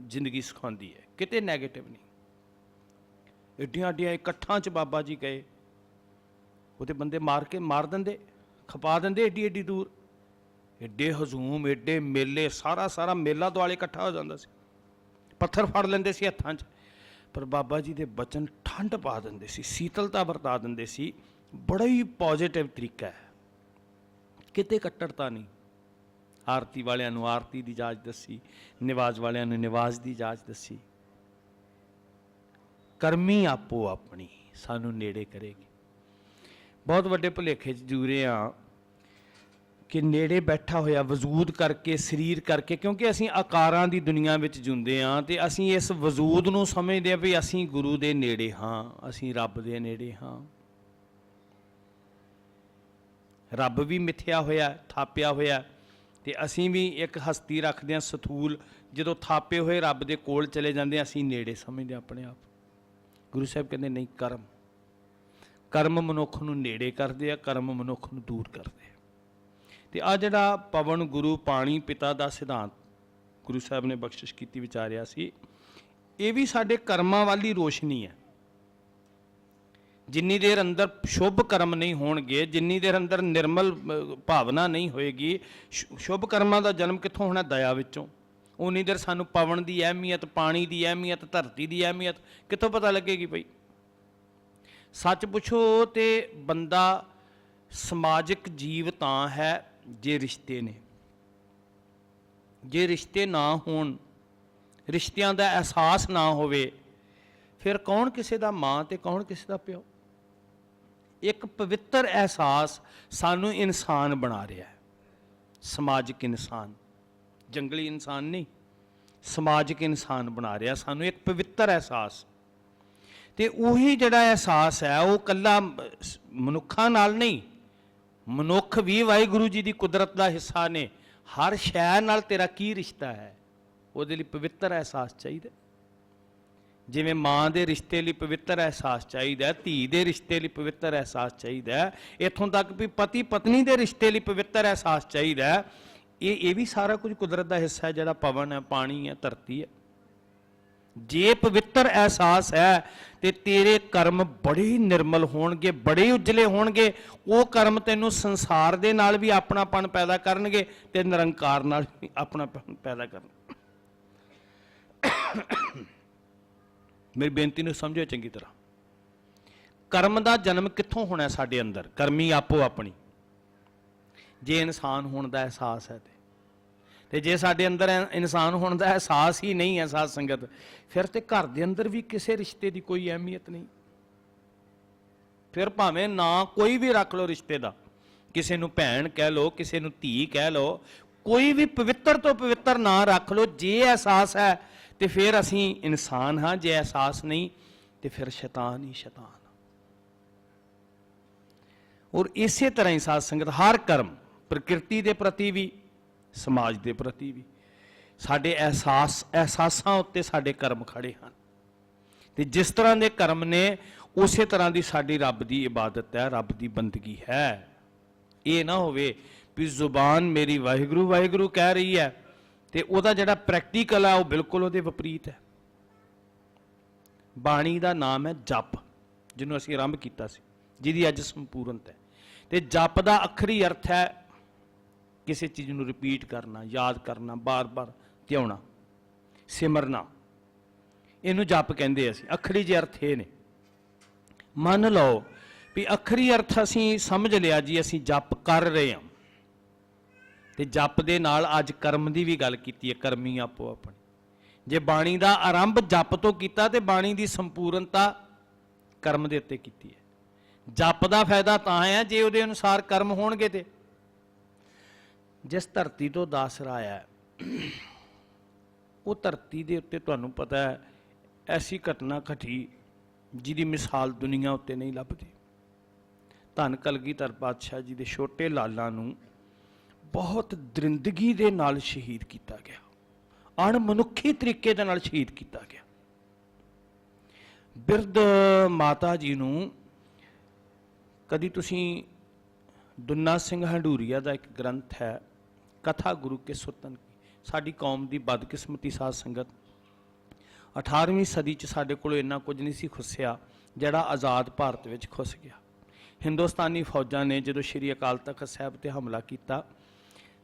ਜ਼ਿੰਦਗੀ ਸਿਖਾਉਂਦੀ ਹੈ, ਕਿਤੇ ਨੈਗੇਟਿਵ ਨਹੀਂ। ਏਡੀਆਂ ਏਡੀਆਂ ਇਕੱਠਾਂ 'ਚ ਬਾਬਾ ਜੀ ਗਏ, ਉਹਦੇ ਬੰਦੇ ਮਾਰ ਦਿੰਦੇ, ਖਪਾ ਦਿੰਦੇ ਏਡੀ ਏਡੀ ਦੂਰ। ਏਡੇ ਹਜ਼ੂਮ, ਏਡੇ ਮੇਲੇ, ਸਾਰਾ ਮੇਲਾ ਦੁਆਲੇ ਇਕੱਠਾ ਹੋ ਜਾਂਦਾ ਸੀ। ਪੱਥਰ ਫੜ ਲੈਂਦੇ ਸੀ ਹੱਥਾਂ 'ਚ, ਪਰ ਬਾਬਾ ਜੀ ਦੇ ਬਚਨ ਠੰਡ ਪਾ ਦਿੰਦੇ ਸੀ, ਸ਼ੀਤਲਤਾ ਵਰਤਾ ਦਿੰਦੇ ਸੀ। ਬੜਾ ਹੀ ਪੋਜ਼ਿਟਿਵ ਤਰੀਕਾ ਹੈ, ਕਿਤੇ ਕੱਟੜਤਾ ਨਹੀਂ। ਆਰਤੀ ਵਾਲਿਆਂ ਨੂੰ ਆਰਤੀ ਦੀ ਜਾਚ ਦੱਸੀ, ਨਿਵਾਜ਼ ਵਾਲਿਆਂ ਨੂੰ ਨਿਵਾਜ਼ ਦੀ ਜਾਚ ਦੱਸੀ। ਕਰਮੀ ਆਪੋ ਆਪਣੀ ਸਾਨੂੰ ਨੇੜੇ ਕਰੇਗੀ। ਬਹੁਤ ਵੱਡੇ ਭੁਲੇਖੇ 'ਚ ਜੂਰੇ ਹਾਂ ਕਿ ਨੇੜੇ ਬੈਠਾ ਹੋਇਆ ਵਜੂਦ ਕਰਕੇ, ਸਰੀਰ ਕਰਕੇ, ਕਿਉਂਕਿ ਅਸੀਂ ਆਕਾਰਾਂ ਦੀ ਦੁਨੀਆ ਵਿੱਚ ਜਿਉਂਦੇ ਹਾਂ ਤੇ ਅਸੀਂ ਇਸ ਵਜੂਦ ਨੂੰ ਸਮਝਦੇ ਹਾਂ ਵੀ ਅਸੀਂ ਗੁਰੂ ਦੇ ਨੇੜੇ ਹਾਂ, ਅਸੀਂ ਰੱਬ ਦੇ ਨੇੜੇ ਹਾਂ। ਰੱਬ ਵੀ ਮਿਥਿਆ ਹੋਇਆ, ਥਾਪਿਆ ਹੋਇਆ, ਤੇ ਅਸੀਂ ਵੀ ਇੱਕ ਹਸਤੀ ਰੱਖਦੇ ਹਾਂ ਸਥੂਲ। ਜਦੋਂ ਥਾਪੇ ਹੋਏ ਰੱਬ ਦੇ ਕੋਲ ਚਲੇ ਜਾਂਦੇ ਹਾਂ, ਅਸੀਂ ਨੇੜੇ ਸਮਝਦੇ ਹਾਂ ਆਪਣੇ ਆਪ। ਗੁਰੂ ਸਾਹਿਬ ਕਹਿੰਦੇ ਨਹੀਂ, ਕਰਮ ਮਨੁੱਖ ਨੂੰ ਨੇੜੇ ਕਰਦੇ ਆ, ਕਰਮ ਮਨੁੱਖ ਨੂੰ ਦੂਰ ਕਰਦੇ ਆ। ਤੇ ਆ ਜਿਹੜਾ ਪਵਨ ਗੁਰੂ ਪਾਣੀ ਪਿਤਾ ਦਾ ਸਿਧਾਂਤ ਗੁਰੂ ਸਾਹਿਬ ਨੇ ਬਖਸ਼ਿਸ਼ ਕੀਤੀ, ਵਿਚਾਰਿਆ ਸੀ, ਇਹ ਵੀ ਸਾਡੇ ਕਰਮਾਂ ਵਾਲੀ ਰੋਸ਼ਨੀ ਹੈ। ਜਿੰਨੀ ਦੇਰ ਅੰਦਰ ਸ਼ੁਭ ਕਰਮ ਨਹੀਂ ਹੋਣਗੇ, ਜਿੰਨੀ ਦੇਰ ਅੰਦਰ ਨਿਰਮਲ ਭਾਵਨਾ ਨਹੀਂ ਹੋਏਗੀ, ਸ਼ੁਭ ਕਰਮਾਂ ਦਾ ਜਨਮ ਕਿੱਥੋਂ ਹੋਣਾ? ਦਇਆ ਵਿੱਚੋਂ। ਉਨੀ ਦੇਰ ਸਾਨੂੰ ਪਵਨ ਦੀ ਅਹਿਮੀਅਤ, ਪਾਣੀ ਦੀ ਅਹਿਮੀਅਤ, ਧਰਤੀ ਦੀ ਅਹਿਮੀਅਤ ਕਿੱਥੋਂ ਪਤਾ ਲੱਗੇਗੀ ਭਈ? ਸੱਚ ਪੁੱਛੋ ਤੇ ਬੰਦਾ ਸਮਾਜਿਕ ਜੀਵ ਤਾਂ ਹੈ ਜੇ ਰਿਸ਼ਤੇ ਨੇ। ਜੇ ਰਿਸ਼ਤੇ ਨਾ ਹੋਣ, ਰਿਸ਼ਤਿਆਂ ਦਾ ਅਹਿਸਾਸ ਨਾ ਹੋਵੇ, ਫਿਰ ਕੌਣ ਕਿਸੇ ਦਾ ਮਾਂ ਤੇ ਕੌਣ ਕਿਸੇ ਦਾ ਪਿਓ? ਇੱਕ ਪਵਿੱਤਰ ਅਹਿਸਾਸ ਸਾਨੂੰ ਇਨਸਾਨ ਬਣਾ ਰਿਹਾ ਹੈ, ਸਮਾਜਿਕ ਇਨਸਾਨ, ਜੰਗਲੀ ਇਨਸਾਨ ਨਹੀਂ, ਸਮਾਜਿਕ ਇਨਸਾਨ ਬਣਾ ਰਿਹਾ ਸਾਨੂੰ ਇੱਕ ਪਵਿੱਤਰ ਅਹਿਸਾਸ। ਤੇ ਉਹੀ ਜਿਹੜਾ ਅਹਿਸਾਸ ਹੈ ਉਹ ਇਕੱਲਾ ਮਨੁੱਖਾਂ ਨਾਲ ਨਹੀਂ, ਮਨੁੱਖ ਵੀ ਵਾਹਿਗੁਰੂ ਜੀ ਦੀ ਕੁਦਰਤ ਦਾ ਹਿੱਸਾ ਨੇ। ਹਰ ਸ਼ੈ ਨਾਲ ਤੇਰਾ ਕੀ ਰਿਸ਼ਤਾ ਹੈ, ਉਹਦੇ ਲਈ ਪਵਿੱਤਰ ਅਹਿਸਾਸ ਚਾਹੀਦਾ। ਜਿਵੇਂ ਮਾਂ ਦੇ ਰਿਸ਼ਤੇ ਲਈ ਪਵਿੱਤਰ ਅਹਿਸਾਸ ਚਾਹੀਦਾ, ਧੀ ਦੇ ਰਿਸ਼ਤੇ ਲਈ ਪਵਿੱਤਰ ਅਹਿਸਾਸ ਚਾਹੀਦਾ, ਇੱਥੋਂ ਤੱਕ ਵੀ ਪਤੀ ਪਤਨੀ ਦੇ ਰਿਸ਼ਤੇ ਲਈ ਪਵਿੱਤਰ ਅਹਿਸਾਸ ਚਾਹੀਦਾ। ਇਹ ਵੀ ਸਾਰਾ ਕੁਝ ਕੁਦਰਤ ਦਾ ਹਿੱਸਾ ਹੈ, ਜਿਹੜਾ ਪਵਨ ਹੈ, ਪਾਣੀ ਹੈ, ਧਰਤੀ ਹੈ। ਜੇ ਪਵਿੱਤਰ ਅਹਿਸਾਸ ਹੈ ਤੇ ਤੇਰੇ ਕਰਮ ਬੜੇ ਹੀ ਨਿਰਮਲ ਹੋਣਗੇ, ਬੜੇ ਉਜਲੇ ਹੋਣਗੇ। ਉਹ ਕਰਮ ਤੈਨੂੰ ਸੰਸਾਰ ਦੇ ਨਾਲ ਵੀ ਆਪਣਾਪਣ ਪੈਦਾ ਕਰਨਗੇ ਤੇ ਨਿਰੰਕਾਰ ਨਾਲ ਵੀ ਆਪਣਾਪਣ ਪੈਦਾ ਕਰਨਗੇ। ਮੇਰੀ ਬੇਨਤੀ ਨੂੰ ਸਮਝੋ ਚੰਗੀ ਤਰ੍ਹਾਂ। ਕਰਮ ਦਾ ਜਨਮ ਕਿੱਥੋਂ ਹੋਣਾ ਸਾਡੇ ਅੰਦਰ? ਕਰਮੀ ਆਪੋ ਆਪਣੀ। ਜੇ ਇਨਸਾਨ ਹੋਣ ਦਾ ਅਹਿਸਾਸ ਹੈ ਤੇ ਜੇ ਸਾਡੇ ਅੰਦਰ ਇਨਸਾਨ ਹੋਣ ਦਾ ਅਹਿਸਾਸ ਹੀ ਨਹੀਂ ਹੈ ਸਾਧ ਸੰਗਤ, ਫਿਰ ਤੇ ਘਰ ਦੇ ਅੰਦਰ ਵੀ ਕਿਸੇ ਰਿਸ਼ਤੇ ਦੀ ਕੋਈ ਅਹਿਮੀਅਤ ਨਹੀਂ। ਫਿਰ ਭਾਵੇਂ ਨਾ ਕੋਈ ਵੀ ਰੱਖ ਲਓ ਰਿਸ਼ਤੇ ਦਾ, ਕਿਸੇ ਨੂੰ ਭੈਣ ਕਹਿ ਲਓ, ਕਿਸੇ ਨੂੰ ਧੀ ਕਹਿ ਲਓ, ਕੋਈ ਵੀ ਪਵਿੱਤਰ ਤੋਂ ਪਵਿੱਤਰ ਨਾਂ ਰੱਖ ਲਓ। ਜੇ ਅਹਿਸਾਸ ਹੈ ਤੇ ਫਿਰ ਅਸੀਂ ਇਨਸਾਨ ਹਾਂ, ਜੇ ਅਹਿਸਾਸ ਨਹੀਂ ਤੇ ਫਿਰ ਸ਼ੈਤਾਨ ਹੀ ਸ਼ੈਤਾਨ। ਔਰ ਇਸੇ ਤਰ੍ਹਾਂ ਹੀ ਸਾਧ ਸੰਗਤ ਹਰ ਕਰਮ, ਪ੍ਰਕਿਰਤੀ ਦੇ ਪ੍ਰਤੀ ਵੀ, ਸਮਾਜ ਦੇ ਪ੍ਰਤੀ ਵੀ, ਸਾਡੇ ਅਹਿਸਾਸਾਂ ਉੱਤੇ ਸਾਡੇ ਕਰਮ ਖੜੇ ਹਨ। ਤੇ ਜਿਸ ਤਰ੍ਹਾਂ ਦੇ ਕਰਮ ਨੇ, ਉਸੇ ਤਰ੍ਹਾਂ ਦੀ ਸਾਡੀ ਰੱਬ ਦੀ ਇਬਾਦਤ ਹੈ, ਰੱਬ ਦੀ ਬੰਦਗੀ ਹੈ। ਇਹ ਨਾ ਹੋਵੇ ਵੀ ਜ਼ੁਬਾਨ ਮੇਰੀ ਵਾਹਿਗੁਰੂ ਵਾਹਿਗੁਰੂ ਕਹਿ ਰਹੀ ਹੈ ਤੇ ਉਹਦਾ ਜਿਹੜਾ ਪ੍ਰੈਕਟੀਕਲ ਹੈ ਉਹ ਬਿਲਕੁਲ ਉਹਦੇ ਵਿਪਰੀਤ ਹੈ। ਬਾਣੀ ਦਾ ਨਾਮ ਹੈ ਜਪ, ਜਿਹਨੂੰ ਅਸੀਂ ਆਰੰਭ ਕੀਤਾ ਸੀ, ਜਿਹਦੀ ਅੱਜ ਸੰਪੂਰਨਤਾ ਹੈ। ਤੇ ਜਪ ਦਾ ਅੱਖਰੀ ਅਰਥ ਹੈ ਕਿਸੇ ਚੀਜ਼ ਨੂੰ ਰਿਪੀਟ ਕਰਨਾ, ਯਾਦ ਕਰਨਾ, ਬਾਰ-ਬਾਰ ਧਿਆਉਣਾ, ਸਿਮਰਨਾ। ਇਹਨੂੰ ਜਪ ਕਹਿੰਦੇ ਅਸੀਂ। ਅੱਖਰੀ ਜਿਹੇ ਅਰਥ ਇਹ ਨੇ। ਮੰਨ ਲਓ ਵੀ ਅੱਖਰੀ ਅਰਥ ਅਸੀਂ ਸਮਝ ਲਿਆ ਜੀ, ਅਸੀਂ ਜਪ ਕਰ ਰਹੇ ਹਾਂ ਤੇ ਜਪ ਦੇ ਨਾਲ ਅੱਜ ਕਰਮ ਦੀ ਵੀ ਗੱਲ ਕੀਤੀ ਹੈ, ਕਰਮੀ ਆਪੋ ਆਪਣੀ। ਜੇ ਬਾਣੀ ਦਾ ਆਰੰਭ ਜਪ ਤੋਂ ਕੀਤਾ ਤੇ ਬਾਣੀ ਦੀ ਸੰਪੂਰਨਤਾ ਕਰਮ ਦੇ ਉੱਤੇ ਕੀਤੀ ਹੈ। ਜਪ ਦਾ ਫਾਇਦਾ ਤਾਂ ਹੈ ਜੇ ਉਹਦੇ ਅਨੁਸਾਰ ਕਰਮ ਹੋਣਗੇ। ਤੇ ਜਿਸ ਧਰਤੀ ਤੋਂ ਦਾਸ ਰਾਇਆ, ਉਹ ਧਰਤੀ ਦੇ ਉੱਤੇ ਤੁਹਾਨੂੰ ਪਤਾ ਹੈ ਐਸੀ ਘਟਨਾ ਘਟੀ ਜਿਹਦੀ ਮਿਸਾਲ ਦੁਨੀਆ ਉੱਤੇ ਨਹੀਂ ਲੱਭਦੀ। ਧੰਨ ਕਲਗੀਧਰ ਪਾਤਸ਼ਾਹ ਜੀ ਦੇ ਛੋਟੇ ਲਾਲਾਂ ਨੂੰ ਬਹੁਤ ਦਰਿੰਦਗੀ ਦੇ ਨਾਲ ਸ਼ਹੀਦ ਕੀਤਾ ਗਿਆ, ਅਣਮਨੁੱਖੀ ਤਰੀਕੇ ਦੇ ਨਾਲ ਸ਼ਹੀਦ ਕੀਤਾ ਗਿਆ। ਬਿਰਧ ਮਾਤਾ ਜੀ ਨੂੰ ਕਦੀ ਤੁਸੀਂ ਦੁੰਨਾ ਸਿੰਘ ਹੰਡੂਰੀਆ ਦਾ ਇੱਕ ਗ੍ਰੰਥ ਹੈ ਕਥਾ ਗੁਰੂ ਕੇ ਸੁਤਨ, ਸਾਡੀ ਕੌਮ ਦੀ ਬਦਕਿਸਮਤੀ ਸਾਧ ਸੰਗਤ, 18ਵੀਂ ਸਦੀ 'ਚ ਸਾਡੇ ਕੋਲ ਇੰਨਾ ਕੁਝ ਨਹੀਂ ਸੀ ਖੁੱਸਿਆ ਜਿਹੜਾ ਆਜ਼ਾਦ ਭਾਰਤ ਵਿੱਚ ਖੁੱਸ ਗਿਆ। ਹਿੰਦੁਸਤਾਨੀ ਫੌਜਾਂ ਨੇ ਜਦੋਂ ਸ਼੍ਰੀ ਅਕਾਲ ਤਖਤ ਸਾਹਿਬ ਤੇ ਹਮਲਾ ਕੀਤਾ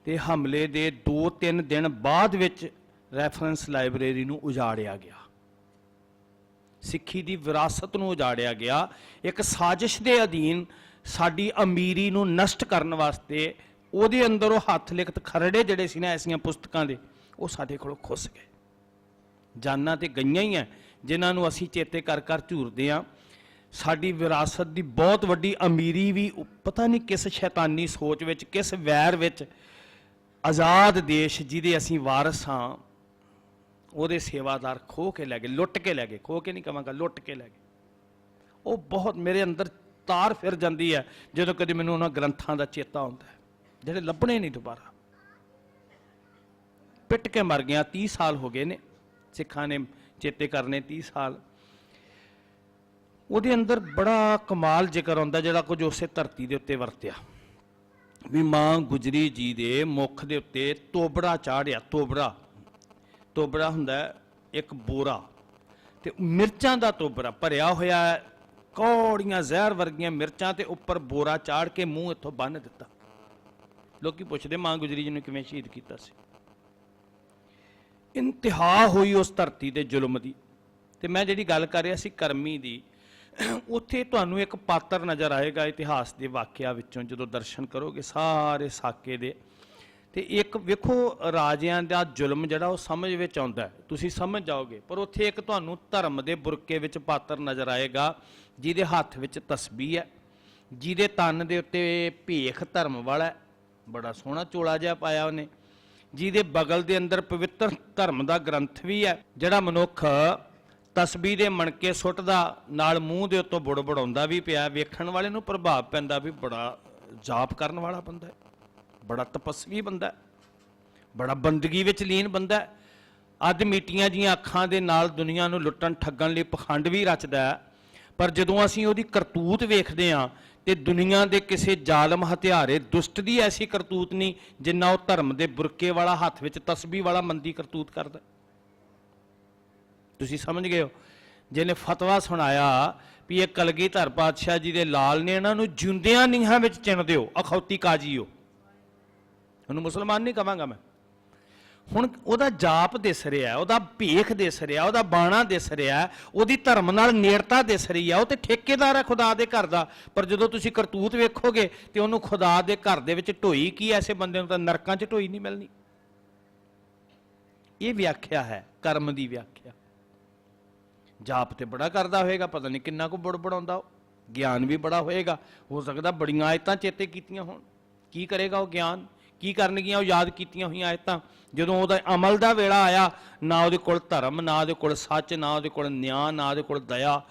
ਤੇ ਹਮਲੇ ਦੇ 2-3 ਦਿਨ ਬਾਅਦ ਵਿੱਚ ਰੈਫਰੈਂਸ ਲਾਇਬ੍ਰੇਰੀ ਨੂੰ ਉਜਾੜਿਆ ਗਿਆ, ਸਿੱਖੀ ਦੀ ਵਿਰਾਸਤ ਨੂੰ ਉਜਾੜਿਆ ਗਿਆ। ਇੱਕ ਸਾਜ਼ਿਸ਼ ਦੇ ਅਧੀਨ ਸਾਡੀ ਅਮੀਰੀ ਨੂੰ ਨਸ਼ਟ ਕਰਨ ਵਾਸਤੇ ਉਹਦੇ ਅੰਦਰ ਉਹ ਹੱਥ ਲਿਖਤ ਖਰੜੇ ਜਿਹੜੇ ਸੀ ਨਾ ਐਸੀਆਂ ਪੁਸਤਕਾਂ ਦੇ, ਉਹ ਸਾਡੇ ਕੋਲੋਂ ਖੁੱਸ ਗਏ। ਜਾਨਾਂ ਤੇ ਗਈਆਂ ਹੀ ਆ ਜਿਨ੍ਹਾਂ ਨੂੰ ਅਸੀਂ ਚੇਤੇ ਕਰ ਕਰ ਝੂਰਦੇ ਹਾਂ। ਸਾਡੀ ਵਿਰਾਸਤ ਦੀ ਬਹੁਤ ਵੱਡੀ ਅਮੀਰੀ ਵੀ ਪਤਾ ਨਹੀਂ ਕਿਸ ਸ਼ੈਤਾਨੀ ਸੋਚ ਵਿੱਚ, ਕਿਸ ਵੈਰ ਵਿੱਚ ਆਜ਼ਾਦ ਦੇਸ਼ ਜਿਹਦੇ ਅਸੀਂ ਵਾਰਸ ਹਾਂ ਉਹਦੇ ਸੇਵਾਦਾਰ ਖੋਹ ਕੇ ਲੈ ਗਏ, ਲੁੱਟ ਕੇ ਲੈ ਗਏ। ਖੋਹ ਕੇ ਨਹੀਂ ਕਹਾਂਗਾ, ਲੁੱਟ ਕੇ ਲੈ ਗਏ। ਉਹ ਬਹੁਤ ਮੇਰੇ ਅੰਦਰ ਤਾਰ ਫਿਰ ਜਾਂਦੀ ਹੈ ਜਦੋਂ ਕਦੇ ਮੈਨੂੰ ਉਹਨਾਂ ਗ੍ਰੰਥਾਂ ਦਾ ਚੇਤਾ ਆਉਂਦਾ ਹੈ ਜਿਹੜੇ ਲੱਭਣੇ ਨਹੀਂ ਦੁਬਾਰਾ। ਪਿੱਟ ਕੇ ਮਰ ਗਿਆ, 30 ਸਾਲ ਹੋ ਗਏ ਨੇ ਸਿੱਖਾਂ ਨੇ ਚੇਤੇ ਕਰਨੇ 30 ਸਾਲ। ਉਹਦੇ ਅੰਦਰ ਬੜਾ ਕਮਾਲ ਜ਼ਿਕਰ ਆਉਂਦਾ ਜਿਹੜਾ ਕੁਝ ਉਸੇ ਧਰਤੀ ਦੇ ਉੱਤੇ ਵਰਤਿਆ ਵੀ ਮਾਂ ਗੁਜਰੀ ਜੀ ਦੇ ਮੁੱਖ ਦੇ ਉੱਤੇ ਤੋਬੜਾ ਚਾੜਿਆ। ਤੋਬੜਾ ਹੁੰਦਾ ਇੱਕ ਬੋਰਾ ਤੇ ਮਿਰਚਾਂ ਦਾ ਤੋਬੜਾ ਭਰਿਆ ਹੋਇਆ, ਕੌੜੀਆਂ ਜ਼ਹਿਰ ਵਰਗੀਆਂ ਮਿਰਚਾਂ ਤੇ ਉੱਪਰ ਬੋਰਾ ਚਾੜ ਕੇ ਮੂੰਹ ਇੱਥੋਂ ਬੰਨ੍ਹ ਦਿੱਤਾ। ਲੋਕੀ ਪੁੱਛਦੇ ਮਾਂ ਗੁਜਰੀ ਜੀ ਨੂੰ ਕਿਵੇਂ ਸ਼ਹੀਦ ਕੀਤਾ ਸੀ। ਇੰਤਹਾ ਹੋਈ ਉਸ ਧਰਤੀ ਦੇ ਜ਼ੁਲਮ ਦੀ। ਤੇ ਮੈਂ ਜਿਹੜੀ ਗੱਲ ਕਰ ਰਿਹਾ ਸੀ ਕਰਮੀ ਦੀ, ਉੱਥੇ ਤੁਹਾਨੂੰ ਇੱਕ ਪਾਤਰ ਨਜ਼ਰ ਆਏਗਾ ਇਤਿਹਾਸ ਦੇ ਵਾਕਿਆ ਵਿੱਚੋਂ ਜਦੋਂ ਦਰਸ਼ਨ ਕਰੋਗੇ ਸਾਰੇ ਸਾਕੇ ਦੇ, ਤੇ ਇੱਕ ਵੇਖੋ ਰਾਜਿਆਂ ਦਾ ਜ਼ੁਲਮ ਜਿਹੜਾ ਉਹ ਸਮਝ ਵਿੱਚ ਆਉਂਦਾ, ਤੁਸੀਂ ਸਮਝ ਜਾਓਗੇ। ਪਰ ਉੱਥੇ ਇੱਕ ਤੁਹਾਨੂੰ ਧਰਮ ਦੇ ਬੁਰਕੇ ਵਿੱਚ ਪਾਤਰ ਨਜ਼ਰ ਆਏਗਾ ਜਿਹਦੇ ਹੱਥ ਵਿੱਚ ਤਸਬੀਹ ਹੈ, ਜਿਹਦੇ ਤਨ ਦੇ ਉੱਤੇ ਭੇਖ ਧਰਮ ਵਾਲਾ, ਬੜਾ ਸੋਹਣਾ ਚੋਲਾ ਜਿਹਾ ਪਾਇਆ ਉਹਨੇ, ਜਿਹਦੇ ਬਗਲ ਦੇ ਅੰਦਰ ਪਵਿੱਤਰ ਧਰਮ ਦਾ ਗ੍ਰੰਥ ਵੀ ਹੈ। ਜਿਹੜਾ ਮਨੁੱਖ ਤਸਬੀਹ ਦੇ ਮਣਕੇ ਸੁੱਟਦਾ ਨਾਲ ਮੂੰਹ ਦੇ ਉੱਤੋਂ ਬੁੜਬੜਾਉਂਦਾ ਵੀ ਪਿਆ, ਵੇਖਣ ਵਾਲੇ ਨੂੰ ਪ੍ਰਭਾਵ ਪੈਂਦਾ ਵੀ ਬੜਾ ਜਾਪ ਕਰਨ ਵਾਲਾ ਬੰਦਾ ਹੈ, ਬੜਾ ਤਪਸਵੀ ਬੰਦਾ ਹੈ, ਬੜਾ ਬੰਦਗੀ ਵਿੱਚ ਲੀਨ ਬੰਦਾ ਹੈ। ਅੱਧ ਮੀਟੀਆਂ ਜੀਆਂ ਅੱਖਾਂ ਦੇ ਨਾਲ ਦੁਨੀਆ ਨੂੰ ਲੁੱਟਣ ਠੱਗਣ ਲਈ ਪਖੰਡ ਵੀ ਰਚਦਾ ਹੈ। ਪਰ ਜਦੋਂ ਅਸੀਂ ਉਹਦੀ ਕਰਤੂਤ ਵੇਖਦੇ ਹਾਂ ਤੇ ਦੁਨੀਆ ਦੇ ਕਿਸੇ ਜ਼ਾਲਮ ਹਥਿਆਰੇ ਦੁਸ਼ਟ ਦੀ ਐਸੀ ਕਰਤੂਤ ਨਹੀਂ ਜਿੰਨਾ ਉਹ ਧਰਮ ਦੇ ਬੁਰਕੇ ਵਾਲਾ ਹੱਥ ਵਿੱਚ ਤਸਬੀਹ ਵਾਲਾ ਮੰਦੀ ਕਰਤੂਤ ਕਰਦਾ। ਤੁਸੀਂ ਸਮਝ ਗਏ ਹੋ। ਜਿਹਨੇ ਫਤਵਾ ਸੁਣਾਇਆ ਵੀ ਇਹ ਕਲਗੀਧਰ ਪਾਤਸ਼ਾਹ ਜੀ ਦੇ ਲਾਲ ਨੇ ਇਹਨਾਂ ਨੂੰ ਜਿਉਂਦਿਆਂ ਨੀਹਾਂ ਵਿੱਚ ਚਿਣ ਦਿਓ, ਅਖੌਤੀ ਕਾਜੀ ਹੋ। ਉਹਨੂੰ ਮੁਸਲਮਾਨ ਨਹੀਂ ਕਹਾਂਗਾ ਮੈਂ। ਹੁਣ ਉਹਦਾ ਜਾਪ ਦਿਸ ਰਿਹਾ, ਉਹਦਾ ਭੇਖ ਦਿਸ ਰਿਹਾ, ਉਹਦਾ ਬਾਣਾ ਦਿਸ ਰਿਹਾ, ਉਹਦੀ ਧਰਮ ਨਾਲ ਨੇੜਤਾ ਦਿਸ ਰਹੀ ਆ। ਉਹ ਤੇ ਠੇਕੇਦਾਰ ਹੈ ਖੁਦਾ ਦੇ ਘਰ ਦਾ। ਪਰ ਜਦੋਂ ਤੁਸੀਂ ਕਰਤੂਤ ਵੇਖੋਗੇ ਤੇ ਉਹਨੂੰ ਖੁਦਾ ਦੇ ਘਰ ਦੇ ਵਿੱਚ ਢੋਈ ਕੀ, ਐਸੇ ਬੰਦੇ ਨੂੰ ਤਾਂ ਨਰਕਾਂ 'ਚ ਢੋਈ ਨਹੀਂ ਮਿਲਣੀ। ਇਹ ਵਿਆਖਿਆ ਹੈ ਕਰਮ ਦੀ ਵਿਆਖਿਆ। ਜਾਪ ਤੇ ਬੜਾ ਕਰਦਾ ਹੋਏਗਾ, ਪਤਾ ਨਹੀਂ ਕਿੰਨਾ ਕੁ ਬੁੜਬੜਾਉਂਦਾ ਉਹ, ਗਿਆਨ ਵੀ ਬੜਾ ਹੋਏਗਾ, ਹੋ ਸਕਦਾ ਬੜੀਆਂ ਆਇਤਾਂ ਚੇਤੇ ਕੀਤੀਆਂ ਹੋਣ। ਕੀ ਕਰੇਗਾ ਉਹ ਗਿਆਨ, ਕੀ ਕਰਨਗੀਆਂ ਉਹ ਯਾਦ ਕੀਤੀਆਂ ਹੋਈਆਂ ਆਇਤਾਂ। ਜਦੋਂ ਉਹਦਾ ਅਮਲ ਦਾ ਵੇਲਾ ਆਇਆ, ਨਾ ਉਹਦੇ ਕੋਲ ਧਰਮ, ਨਾ ਉਹਦੇ ਕੋਲ ਸੱਚ, ਨਾ ਉਹਦੇ ਕੋਲ ਨਿਆਂ, ਨਾ ਉਹਦੇ ਕੋਲ ਦਇਆ,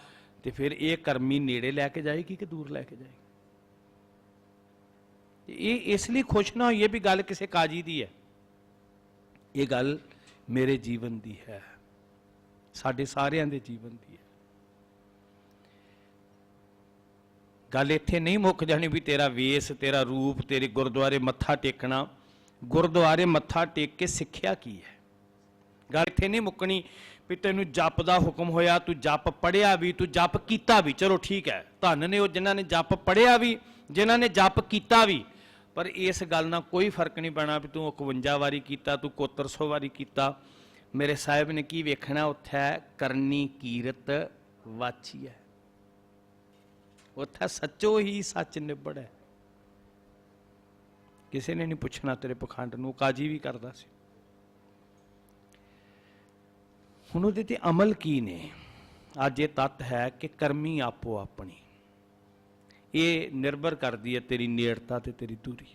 ਤੇ ਫਿਰ ਇਹ ਕਰਮੀ ਨੇੜੇ ਲੈ ਕੇ ਜਾਏਗੀ ਕਿ ਦੂਰ ਲੈ ਕੇ ਜਾਏਗੀ। ਇਹ ਇਸ ਲਈ ਖੁਸ਼ ਨਾ ਹੋਈਏ ਵੀ ਗੱਲ ਕਿਸੇ ਕਾਜੀ ਦੀ ਹੈ, ਇਹ ਗੱਲ ਮੇਰੇ ਜੀਵਨ ਦੀ ਹੈ, ਸਾਡੇ ਸਾਰਿਆਂ ਦੇ ਜੀਵਨ ਦੀ ਹੈ। ਗੱਲ ਇੱਥੇ ਨਹੀਂ ਮੁੱਕ ਜਾਣੀ ਵੀ ਤੇਰਾ ਵੇਸ, ਤੇਰਾ ਰੂਪ, ਤੇਰੇ ਗੁਰਦੁਆਰੇ ਮੱਥਾ ਟੇਕਣਾ। ਗੁਰਦੁਆਰੇ ਮੱਥਾ ਟੇਕ ਕੇ ਸਿੱਖਿਆ ਕੀ ਹੈ? ਗੱਲ ਇੱਥੇ ਨਹੀਂ ਮੁੱਕਣੀ ਵੀ ਤੈਨੂੰ ਜਪ ਦਾ ਹੁਕਮ ਹੋਇਆ, ਤੂੰ ਜਪ ਪੜ੍ਹਿਆ ਵੀ, ਤੂੰ ਜਪ ਕੀਤਾ ਵੀ, ਚਲੋ ਠੀਕ ਹੈ। ਧੰਨ ਨੇ ਉਹ ਜਿਨ੍ਹਾਂ ਨੇ ਜਪ ਪੜ੍ਹਿਆ ਵੀ, ਜਿਨ੍ਹਾਂ ਨੇ ਜਪ ਕੀਤਾ ਵੀ। ਪਰ ਇਸ ਗੱਲ ਨਾਲ ਕੋਈ ਫਰਕ ਨਹੀਂ ਪੈਣਾ ਵੀ ਤੂੰ 51 ਵਾਰੀ ਕੀਤਾ, ਤੂੰ 7100 ਵਾਰੀ ਕੀਤਾ। ਮੇਰੇ ਸਾਹਿਬ ਨੇ ਕੀ ਵੇਖਣਾ ਉੱਥੇ? ਕਰਨੀ ਕੀਰਤ ਵਾਚੀ ਹੈ, ਉੱਥੇ ਸੱਚੋ ਹੀ ਸੱਚ ਨਿਬੜ ਹੈ। ਕਿਸੇ ਨੇ ਨਹੀਂ ਪੁੱਛਣਾ ਤੇਰੇ ਪਖੰਡ ਨੂੰ। ਕਾਜੀ ਵੀ ਕਰਦਾ ਸੀ। ਹੁਣ ਉਹਦੇ ਤੇ ਅਮਲ ਕੀ ਨੇ? ਅੱਜ ਇਹ ਤੱਤ ਹੈ ਕਿ ਕਰਮੀ ਆਪੋ ਆਪਣੀ। ਇਹ ਨਿਰਭਰ ਕਰਦੀ ਹੈ ਤੇਰੀ ਨੇੜਤਾ ਤੇ ਤੇਰੀ ਦੂਰੀ।